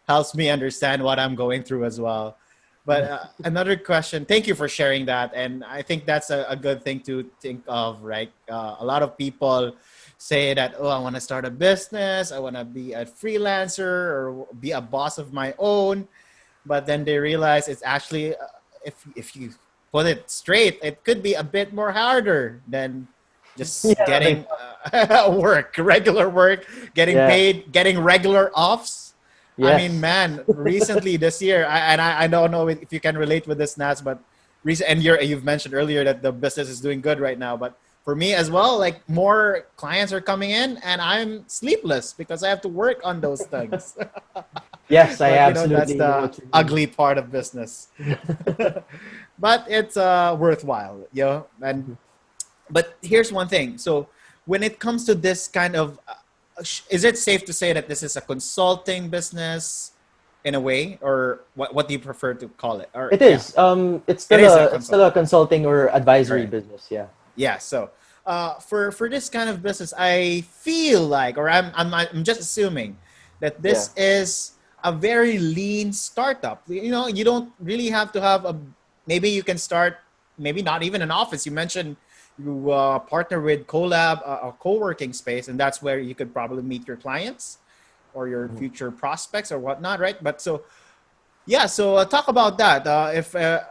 A: helps me understand what I'm going through as well. But another question, thank you for sharing that. And I think that's a good thing to think of, right? A lot of people say that, oh, I want to start a business, I want to be a freelancer or be a boss of my own, but then they realize it's actually if you put it straight, it could be a bit more harder than just
B: Yeah,
A: getting regular work, getting
B: yeah.
A: paid, getting regular offs. I mean,
B: Yes.
A: man, recently this year, I don't know if you can relate with this, Nas, but recent and you've mentioned earlier that the business is doing good right now. But for me as well, like more clients are coming in, and I'm sleepless because I have to work on those things.
B: Yes, I
A: But that's
B: absolutely know
A: the
B: what you mean.
A: ugly part of business. But it's worthwhile, And but here's one thing. So when it comes to this kind of, is it safe to say that this is a consulting business in a way, or what do you prefer to call it? Or
B: It
A: yeah,
B: is. It's
A: it
B: still
A: is a
B: a
A: consulting.
B: consulting or
A: All
B: advisory
A: right.
B: business. Yeah.
A: Yeah. So for this kind of business, I feel like, or I'm just assuming that
B: Yeah.
A: this is a very lean startup. You don't really have to have a. Maybe you can start. Maybe not even an office. You mentioned you partner with collab, a co-working space, and that's where you could probably meet your clients or your
B: Mhm.
A: future prospects or whatnot, right? But so yeah, so talk about that.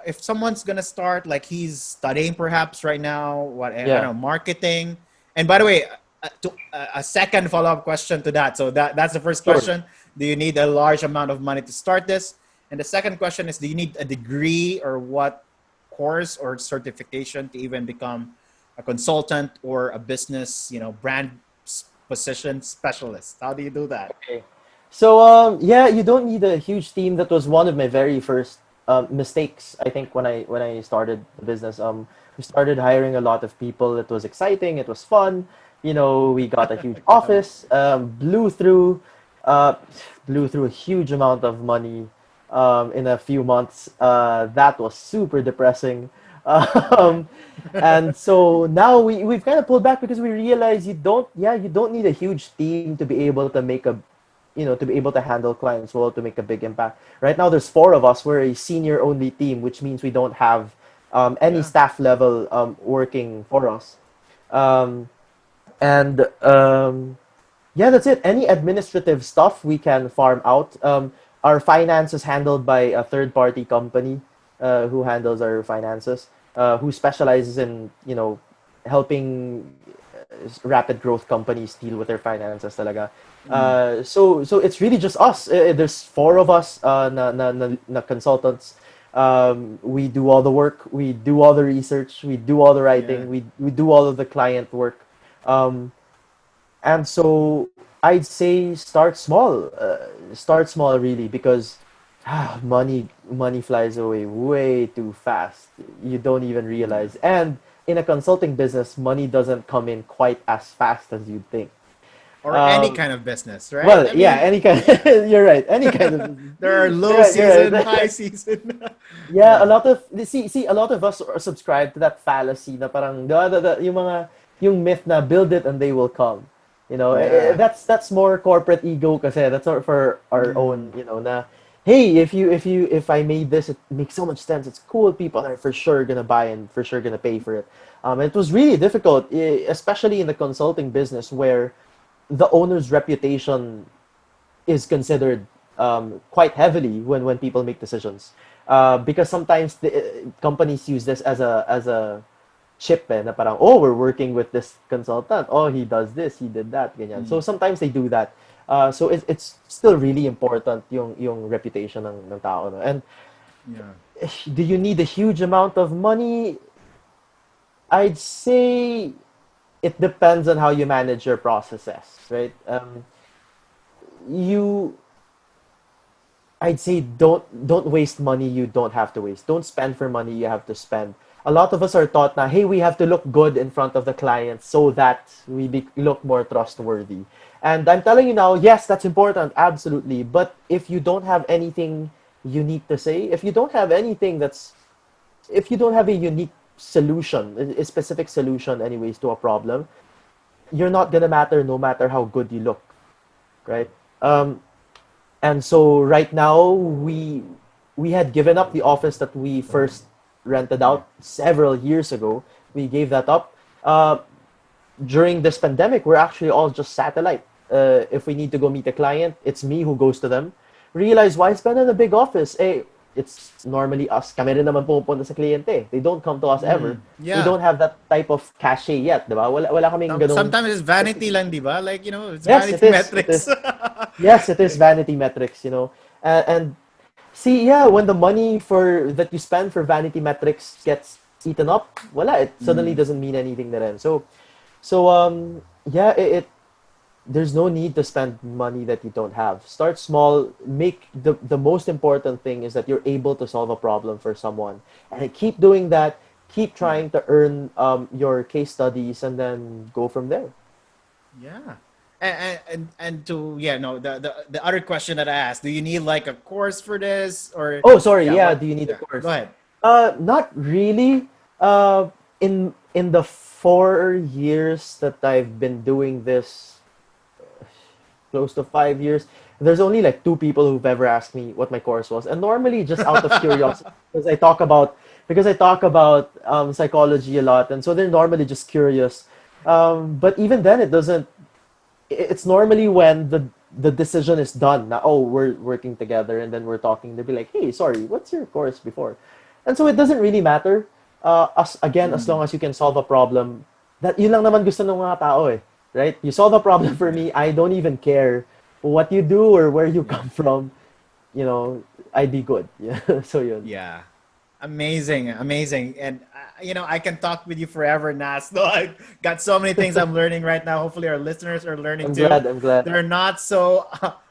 A: If someone's gonna start, like he's studying perhaps right now, what I don't
B: Yeah.
A: know, marketing. And by the way, a second follow up question to that. So that's the first
B: Sure.
A: question. Do you need a large amount of money to start this? And the second question is, do you need a degree or what course or certification to even become a consultant or a business, brand position specialist? How do you do that?
B: Okay. So yeah, you don't need a huge team. That was one of my very first mistakes. I think when I started the business, we started hiring a lot of people. It was exciting. It was fun. We got a huge
A: Got it.
B: office. Uh, blew through a huge amount of money in a few months. That was super depressing.
A: Yeah.
B: Um, and so now we've kind of pulled back because we realize you don't need a huge team to be able to make a to be able to handle clients well, to make a big impact. Right now, there's four of us. We're a senior only team, which means we don't have any
A: Yeah.
B: staff level working for us. Um, and yeah, that's it. Any administrative stuff we can farm out. Our finance is handled by a third party company who handles our finances, who specializes in helping rapid growth companies deal with their finances talaga.
A: Mm.
B: So it's really just us. There's four of us na consultants. We do all the work, we do all the research, we do all the
A: Yeah.
B: writing, we do all of the client work. Um, and so I'd say start small really, because money flies away way too fast. You don't even
A: Yeah.
B: realize. And in a consulting business, money doesn't come in quite as fast as you'd think.
A: Or any
B: Um,
A: kind of business, right?
B: well,
A: I
B: yeah,
A: mean,
B: any kind.
A: yeah.
B: You're right. Any kind of business.
A: There are
B: You're
A: low
B: right. You're
A: season, high
B: right.
A: season.
B: Yeah, a
A: Yeah.
B: lot of a lot of us are subscribed to that fallacy na parang yung myth na build it and they will come.
A: Yeah.
B: That's more corporate ego kasi that's not for our own,
A: Mm.
B: na hey, if I made this, it makes so much sense. It's cool. People are for sure gonna buy and for sure gonna pay for it. It was really difficult, especially in the consulting business where the owner's reputation is considered quite heavily when people make decisions. Because sometimes the companies use this as a chip na parang, oh, we're working with this consultant. Oh, he does this, he did that, ganyan. So
A: Mm.
B: sometimes they do that. So it's still really important yung reputation ng tao. No? And
A: Yeah.
B: do you need a huge amount of money? I'd say it depends on how you manage your processes, right? You I'd say don't waste money you don't have to waste. Don't spend for money you have to spend. A lot of us are taught na, hey, we have to look good in front of the client so that look more trustworthy. And I'm telling you now, yes, that's important, absolutely. But if you don't have anything unique to say, if you don't have a unique solution, a specific solution, anyways, to a problem, you're not gonna matter no matter how good you look, right? Um, and so right now we had given up the office that we first rented
A: Yeah.
B: out several years ago. We gave that up. During this pandemic, we're actually all just satellite. If we need to go meet a client, it's me who goes to them. Realize, why spend in a big office? Hey, it's normally us. Kami rin naman pumupunta sa kliyente. They don't come to us ever. We
A: Yeah.
B: don't have that type of cachet yet, di ba? Wala kaming ganong
A: Sometimes it's vanity lang,
B: reputation.
A: di ba? Like, it's
B: Yes, it
A: vanity
B: is. It
A: metrics.
B: is. Yes, it is vanity metrics, you know. And see, yeah, when the money for that you spend for vanity metrics gets eaten up, voila, it suddenly
A: Mm,
B: doesn't mean anything to them. So yeah, there's no need to spend money that you don't have. Start small. Make the most important thing is that you're able to solve a problem for someone, and keep doing that. Keep
A: yeah.
B: trying to earn your case studies, and then go from there.
A: Yeah. And to no, the other question that I asked, do you need like a course for this, or
B: Oh, sorry.
A: yeah,
B: Yeah,
A: what
B: do you need a
A: yeah, go
B: course?
A: ahead.
B: Not really. In the 4 years that I've been doing this, close to 5 years, there's only like two people who've ever asked me what my course was, and normally just out of curiosity, because I talk about psychology a lot, and so they're normally just curious. But even then, it doesn't. It's normally when the decision is done. Now, oh, we're working together, and then we're talking. They'll be like, "Hey, sorry, what's your course before?" And so it doesn't really matter. As long
A: Mm,
B: as you can solve a problem, that yun lang naman gusto ng mga tao eh, right? You solve a problem for
A: yeah.
B: me, I don't even care what you do or where you
A: Yeah.
B: come from. You know, I'd be good. Yeah. So yun.
A: Yeah. Amazing, amazing. And I can talk with you forever, Nas. No, I got so many things I'm learning right now. Hopefully our listeners are learning
B: I'm
A: too.
B: glad. I'm glad.
A: They're not so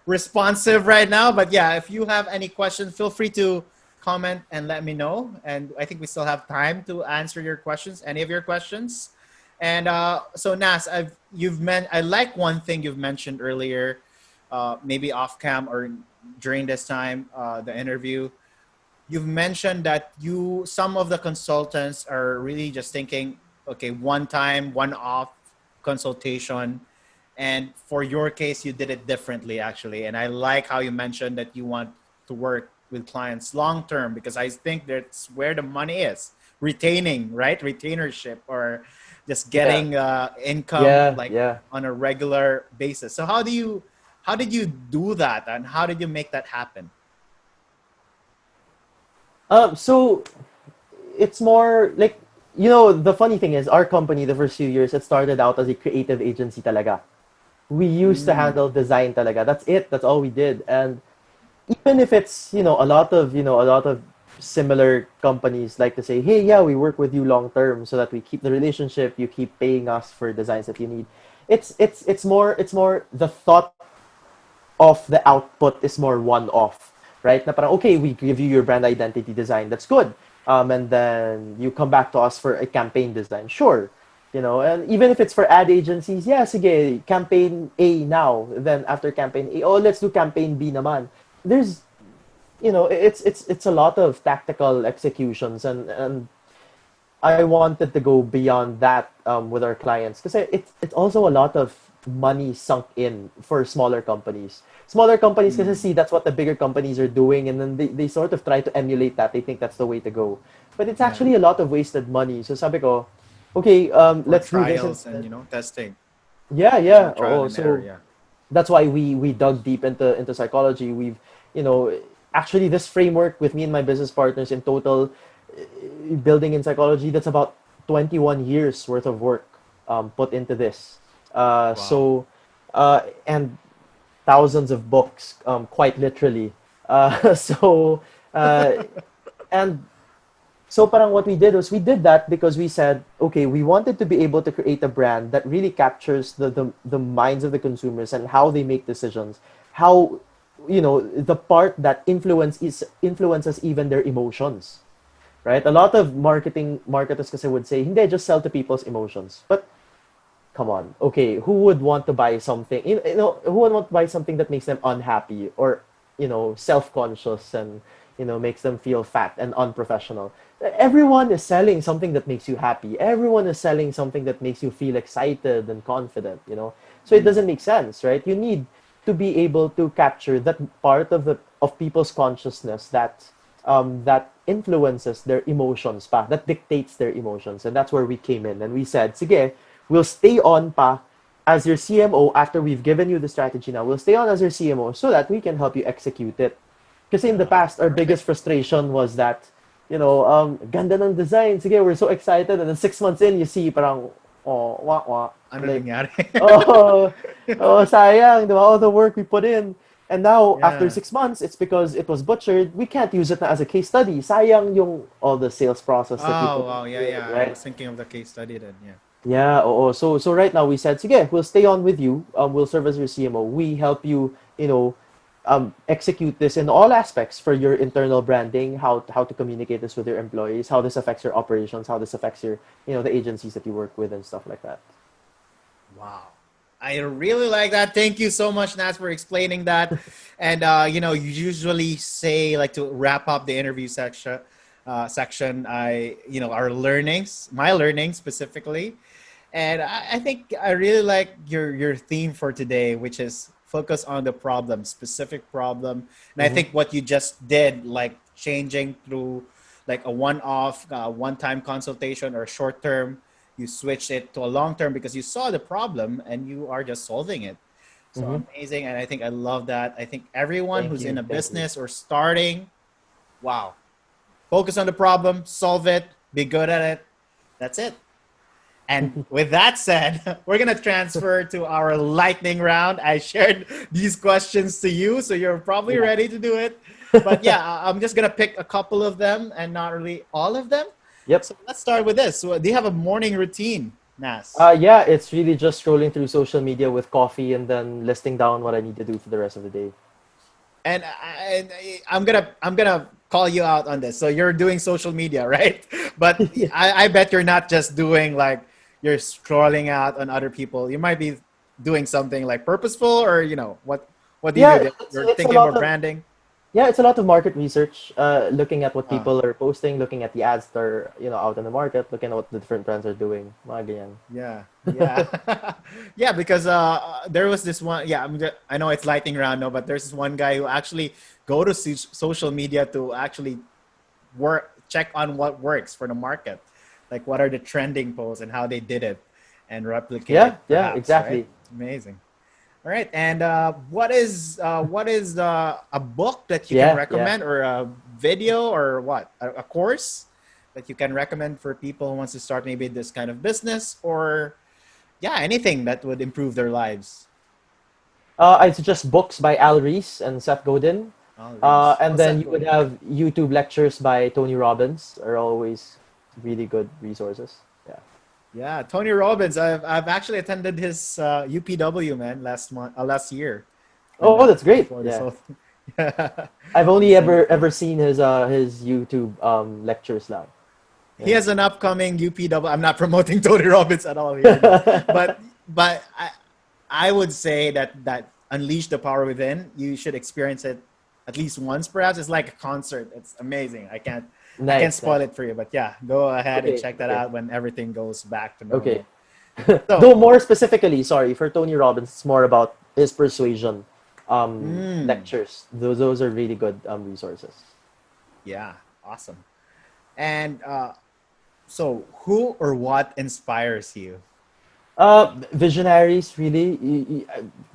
A: responsive right now, but yeah, if you have any questions, feel free to comment and let me know. And I think we still have time to answer your questions, any of your questions. And so Nas, I like one thing you've mentioned earlier, maybe off cam or during this time, the interview. You've mentioned that some of the consultants are really just thinking, okay, one time, one off consultation. And for your case, you did it differently, actually. And I like how you mentioned that you want to work with clients long term, because I think that's where the money is, retaining, right? Retainership, or just
B: Yeah.
A: getting income
B: Yeah.
A: like
B: Yeah.
A: on a regular basis. So how did you do that, and how did you make that happen?
B: So it's more like, the funny thing is our company, the first few years, it started out as a creative agency talaga. We used to
A: Mm,
B: handle design talaga. That's it. That's all we did. And even if it's, a lot of similar companies like to say, hey, yeah, we work with you long term so that we keep the relationship, you keep paying us for designs that you need. It's more the thought of the output is more one off, right? Na parang, okay, we give you your brand identity design. That's good. And then you come back to us for a campaign design. Sure. And even if it's for ad agencies, yeah, sige, campaign A now. Then after campaign A, oh, let's do campaign B naman. There's, it's a lot of tactical executions, and I wanted to go beyond that with our clients, because it's also a lot of money sunk in for smaller companies. Smaller companies, because
A: mm,
B: see, that's what the bigger companies are doing, and then they sort of try to emulate that. They think that's the way to go, but it's
A: yeah.
B: actually a lot of wasted money. So sabi ko, okay,
A: More
B: let's do this
A: trials and
B: instead.
A: testing.
B: Yeah,
A: There's more
B: yeah.
A: trial
B: Oh,
A: and error.
B: so
A: Yeah.
B: that's why we dug deep into psychology. You know, Actually, this framework with me and my business partners in total, building in psychology, that's about 21 years worth of work put into this.
A: Wow.
B: And thousands of books, quite literally. Uh, so, uh, and so parang what we did was we did that because we said, okay, we wanted to be able to create a brand that really captures the minds of the consumers and how they make decisions, how, the part that influences even their emotions, right? A lot of marketers kasi would say, hindi, just sell to people's emotions. But come on, okay, who would want to buy something? Who would want to buy something that makes them unhappy or self-conscious and makes them feel fat and unprofessional? Everyone is selling something that makes you happy. Everyone is selling something that makes you feel excited and confident. So it
A: Mm,
B: doesn't make sense, right? You need to be able to capture that part of people's consciousness that influences their emotions pa, that dictates their emotions. And that's where we came in. And we said, sige, we'll stay on pa as your CMO after we've given you the strategy now. We'll stay on as your CMO so that we can help you execute it. Kasi in the
A: Yeah,
B: past, our
A: perfect.
B: biggest frustration was that, ganda ng design. Sige, we're so excited. And then 6 months in, you see parang, oh, wah, wah.
A: Ano
B: Like,
A: nangyari?
B: oh, oh, sayang, di ba? All the work we put in. And now, after
A: Yeah.
B: 6 months, it's because it was butchered. We can't use it na as a case study. Sayang yung all the sales process that we
A: Oh,
B: put
A: wow.
B: into
A: Yeah,
B: it,
A: yeah. I
B: right?
A: was thinking of the case study then. Yeah.
B: Yeah, oo. So right now we said, sige, we'll stay on with you. We'll serve as your CMO. We help you, execute this in all aspects for your internal branding, how to communicate this with your employees, how this affects your operations, how this affects your, the agencies that you work with and stuff like that.
A: Wow. I really like that. Thank you so much, Nats, for explaining that. And you usually say like to wrap up the interview section. Our learnings, my learnings specifically, and I think I really like your theme for today, which is focus on the problem, specific problem. And I
B: Mm-hmm.
A: think what you just did, like changing through like a one-time consultation or short-term, you switch it to a long-term because you saw the problem and you are just solving it. So
B: Mm-hmm.
A: amazing, and I think I love that. I think everyone
B: Thank
A: who's in
B: you.
A: a
B: Thank you.
A: business or starting, wow, focus on the problem, solve it, be good at it. That's it. And with that said, we're going to transfer to our lightning round. I shared these questions to you, so you're probably
B: Yeah.
A: ready to do it. But yeah, I'm just going to pick a couple of them and not really all of them.
B: Yep.
A: So let's start with this. So, do you have a morning routine, Nas?
B: Yeah, it's really just scrolling through social media with coffee and then listing down what I need to do for the rest of the day.
A: And I'm gonna call you out on this. So you're doing social media, right? But I bet you're not just doing like you're scrolling out on other people. You might be doing something like purposeful, or what do you
B: Yeah,
A: do?
B: it's
A: You're
B: it's a
A: thinking
B: lot
A: about
B: of
A: branding.
B: Yeah, it's a lot of market research, looking at what
A: Uh,
B: people are posting, looking at the ads that are, out in the market, looking at what the different brands are doing. Mga ganyan.
A: yeah, yeah, yeah. Because there was this one. Yeah, I know it's lightning round, no, but there's this one guy who actually go to social media to actually check on what works for the market, like what are the trending posts and how they did it, and replicate
B: Yeah,
A: it
B: yeah,
A: perhaps, right?
B: exactly.
A: Amazing. All right. And what is a book that you can
B: Yeah, yeah.
A: recommend, or a video, or what, a course that you can recommend for people who wants to start maybe this kind of business, or yeah, anything that would improve their lives?
B: I suggest books by Al Rees and Seth Godin.
A: I'll read. Oh,
B: And then
A: Seth
B: you would
A: Godin.
B: have YouTube lectures by Tony Robbins are always really good resources. Yeah.
A: Yeah, Tony Robbins. I've actually attended his UPW, man, last year, when
B: Oh, that's great.
A: before this
B: Yeah.
A: whole thing. Yeah,
B: I've only
A: he's an,
B: ever seen his YouTube lectures now.
A: he
B: Yeah.
A: has an upcoming UPW. I'm not promoting Tony Robbins at all here, but I would say that Unleash the Power Within. You should experience it at least once, perhaps. It's like a concert. It's amazing. I can't
B: Nice,
A: spoil
B: nice.
A: it for you, but yeah, go ahead and
B: Okay,
A: check that
B: okay,
A: out when everything goes back to
B: okay.
A: normal. So,
B: Though more specifically, sorry, for Tony Robbins, it's more about his persuasion
A: mm,
B: lectures. Those are really good resources.
A: yeah, awesome. And so, who or what inspires you?
B: Visionaries, really.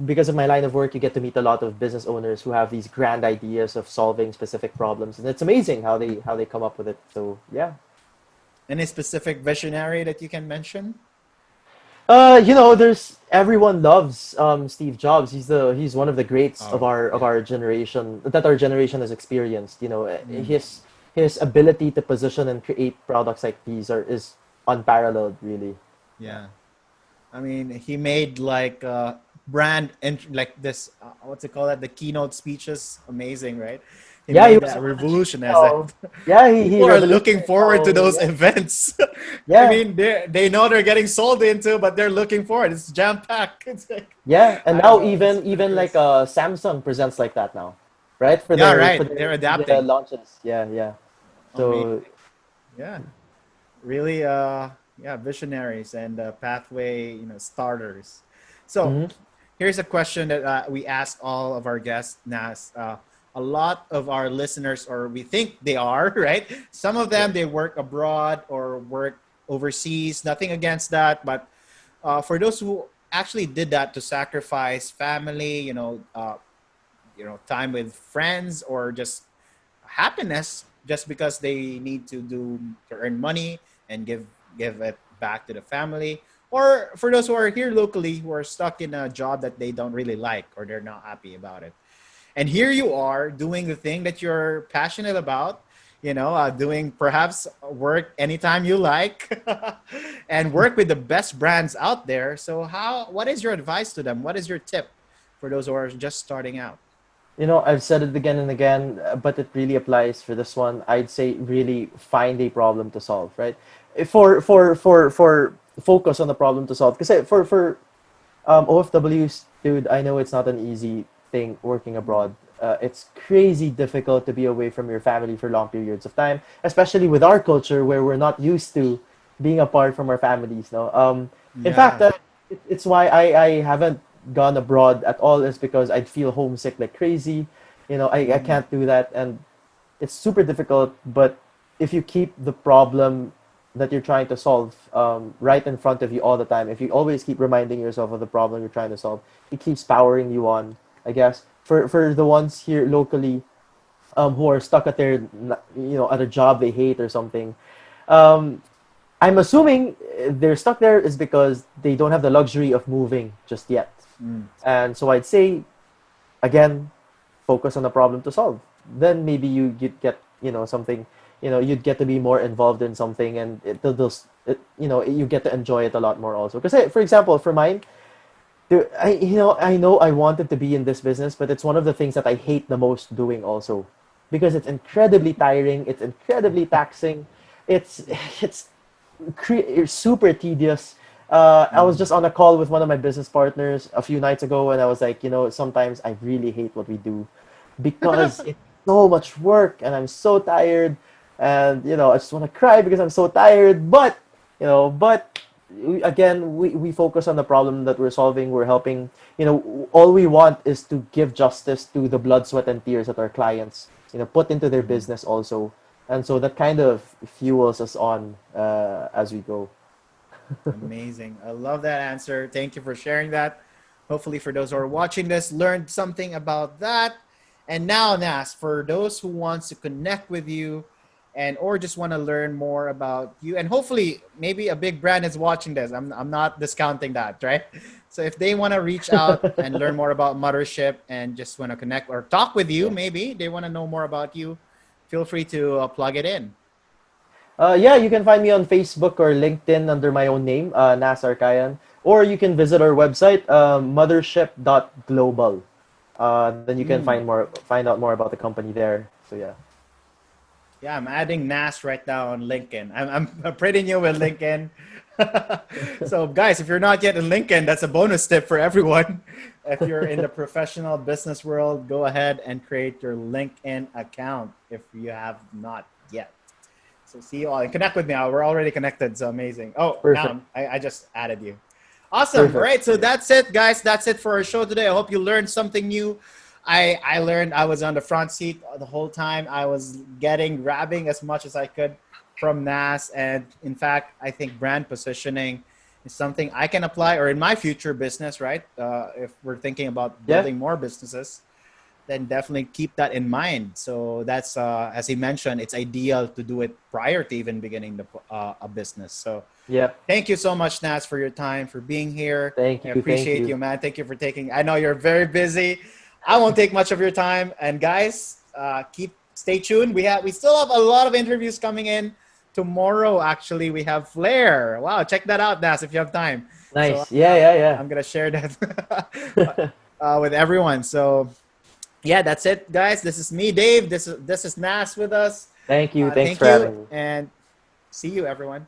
B: Because of my line of work, you get to meet a lot of business owners who have these grand ideas of solving specific problems, and it's amazing how they come up with it. So yeah.
A: Any specific visionary that you can mention?
B: There's everyone loves Steve Jobs. He's one of the greats of
A: Oh,
B: our
A: yeah.
B: generation that our generation has experienced.
A: Mm,
B: His ability to position and create products like these is unparalleled, really. Yeah.
A: yeah. I mean, he made like like this. What's it called? That the keynote speeches, amazing, right? He
B: Yeah, he
A: made
B: was
A: that
B: one of the
A: revolutionized that.
B: Yeah, he
A: People are looking
B: revolutionized
A: forward to
B: how,
A: those
B: yeah.
A: events. I
B: Yeah,
A: mean, they know they're getting sold into, but they're looking forward. It's jam packed. It's like,
B: yeah, and
A: I don't
B: now
A: know. It's
B: even like
A: ridiculous.
B: Samsung presents like that now, right? For
A: Yeah,
B: their
A: right. They're
B: media
A: adapting.
B: launches. Yeah, yeah.
A: Amazing.
B: So,
A: Yeah. Really, yeah, visionaries and pathway, starters. So
B: mhm.
A: here's a question that we ask all of our guests, Nas. A lot of our listeners, or we think they are, right? Some of
B: Yeah.
A: them, they work abroad or work overseas. Nothing against that, but for those who actually did that to sacrifice family, time with friends or just happiness, just because they need to earn money and give it back to the family, or for those who are here locally who are stuck in a job that they don't really like or they're not happy about it. And here you are doing the thing that you're passionate about, doing perhaps work anytime you like, and work with the best brands out there. So what is your advice to them? What is your tip for those who are just starting out?
B: I've said it again and again, but it really applies for this one. I'd say really find a problem to solve, right? For focus on the problem to solve. Because for OFWs, dude, I know it's not an easy thing working abroad. It's crazy difficult to be away from your family for long periods of time, especially with our culture where we're not used to being apart from our families. No, in fact,
A: Yeah.
B: it's why I haven't gone abroad at all. Is because I'd feel homesick like crazy. I
A: Mm,
B: can't do that, and it's super difficult. But if you keep the problem that you're trying to solve right in front of you all the time, if you always keep reminding yourself of the problem you're trying to solve, it keeps powering you on. I guess for the ones here locally who are stuck at their at a job they hate or something. Um, I'm assuming they're stuck there is because they don't have the luxury of moving just yet.
A: mm,
B: And so I'd say again, focus on the problem to solve. Then maybe you'd get something, you'd get to be more involved in something, and you get to enjoy it a lot more also. Because for example, for mine, I know I wanted to be in this business, but it's one of the things that I hate the most doing also, because it's incredibly tiring, it's incredibly taxing, it's it's it's super tedious. I was
A: mm.
B: just on a call with one of my business partners a few nights ago, and I was like, sometimes I really hate what we do because it's so much work, and I'm so tired, and I just want to cry because I'm so tired. But again, we focus on the problem that we're solving. We're helping. All we want is to give justice to the blood, sweat, and tears that our clients, put into their
A: Mm.
B: business also, and so that kind of fuels us on as we go.
A: Amazing. I love that answer. Thank you for sharing that. Hopefully, for those who are watching this, learned something about that. And now, Nas, for those who wants to connect with you and or just want to learn more about you, and hopefully maybe a big brand is watching this. I'm not discounting that, right? So if they want to reach out and learn more about Mothership and just want to connect or talk with you,
B: Yeah.
A: maybe they want to know more about you, feel free to plug it in.
B: Yeah, you can find me on Facebook or LinkedIn under my own name, Nas Arcayan, or you can visit our website, mothership.global. Then you can
A: Mm.
B: find out more about the company there. So yeah.
A: Yeah, I'm adding Nas right now on LinkedIn. I'm pretty new with LinkedIn. So, guys, if you're not yet in LinkedIn, that's a bonus tip for everyone. If you're in the professional business world, go ahead and create your LinkedIn account if you have not yet. So, see you all and connect with me. We're already connected. So amazing. Oh,
B: Perfect.
A: now I just added you. Awesome. All
B: Perfect.
A: right. So that's it, guys. That's it for our show today. I hope you learned something new. I learned I was on the front seat the whole time. I was grabbing as much as I could from NAS. And in fact, I think brand positioning is something I can apply or in my future business, right? If we're thinking about
B: Yeah.
A: building more businesses, then definitely keep that in mind. So that's as he mentioned, it's ideal to do it prior to even beginning a business. So
B: Yeah.
A: thank you so much, Nas, for your time, for being here.
B: Thank
A: I
B: you. Thank
A: appreciate
B: you.
A: you, man. Thank you for taking. I know you're very busy. I won't take much of your time. And guys, stay tuned. We still have a lot of interviews coming in tomorrow. Actually, we have Flair. Wow, check that out, Nas, if you have time. So
B: Nice. Yeah. Yeah.
A: I'm gonna share that
B: Yeah.
A: with everyone. So yeah, that's it, guys. This is me, Dave. This is Nas with us.
B: Thank you. Thanks
A: Thank
B: for
A: you,
B: having me.
A: and see you, everyone.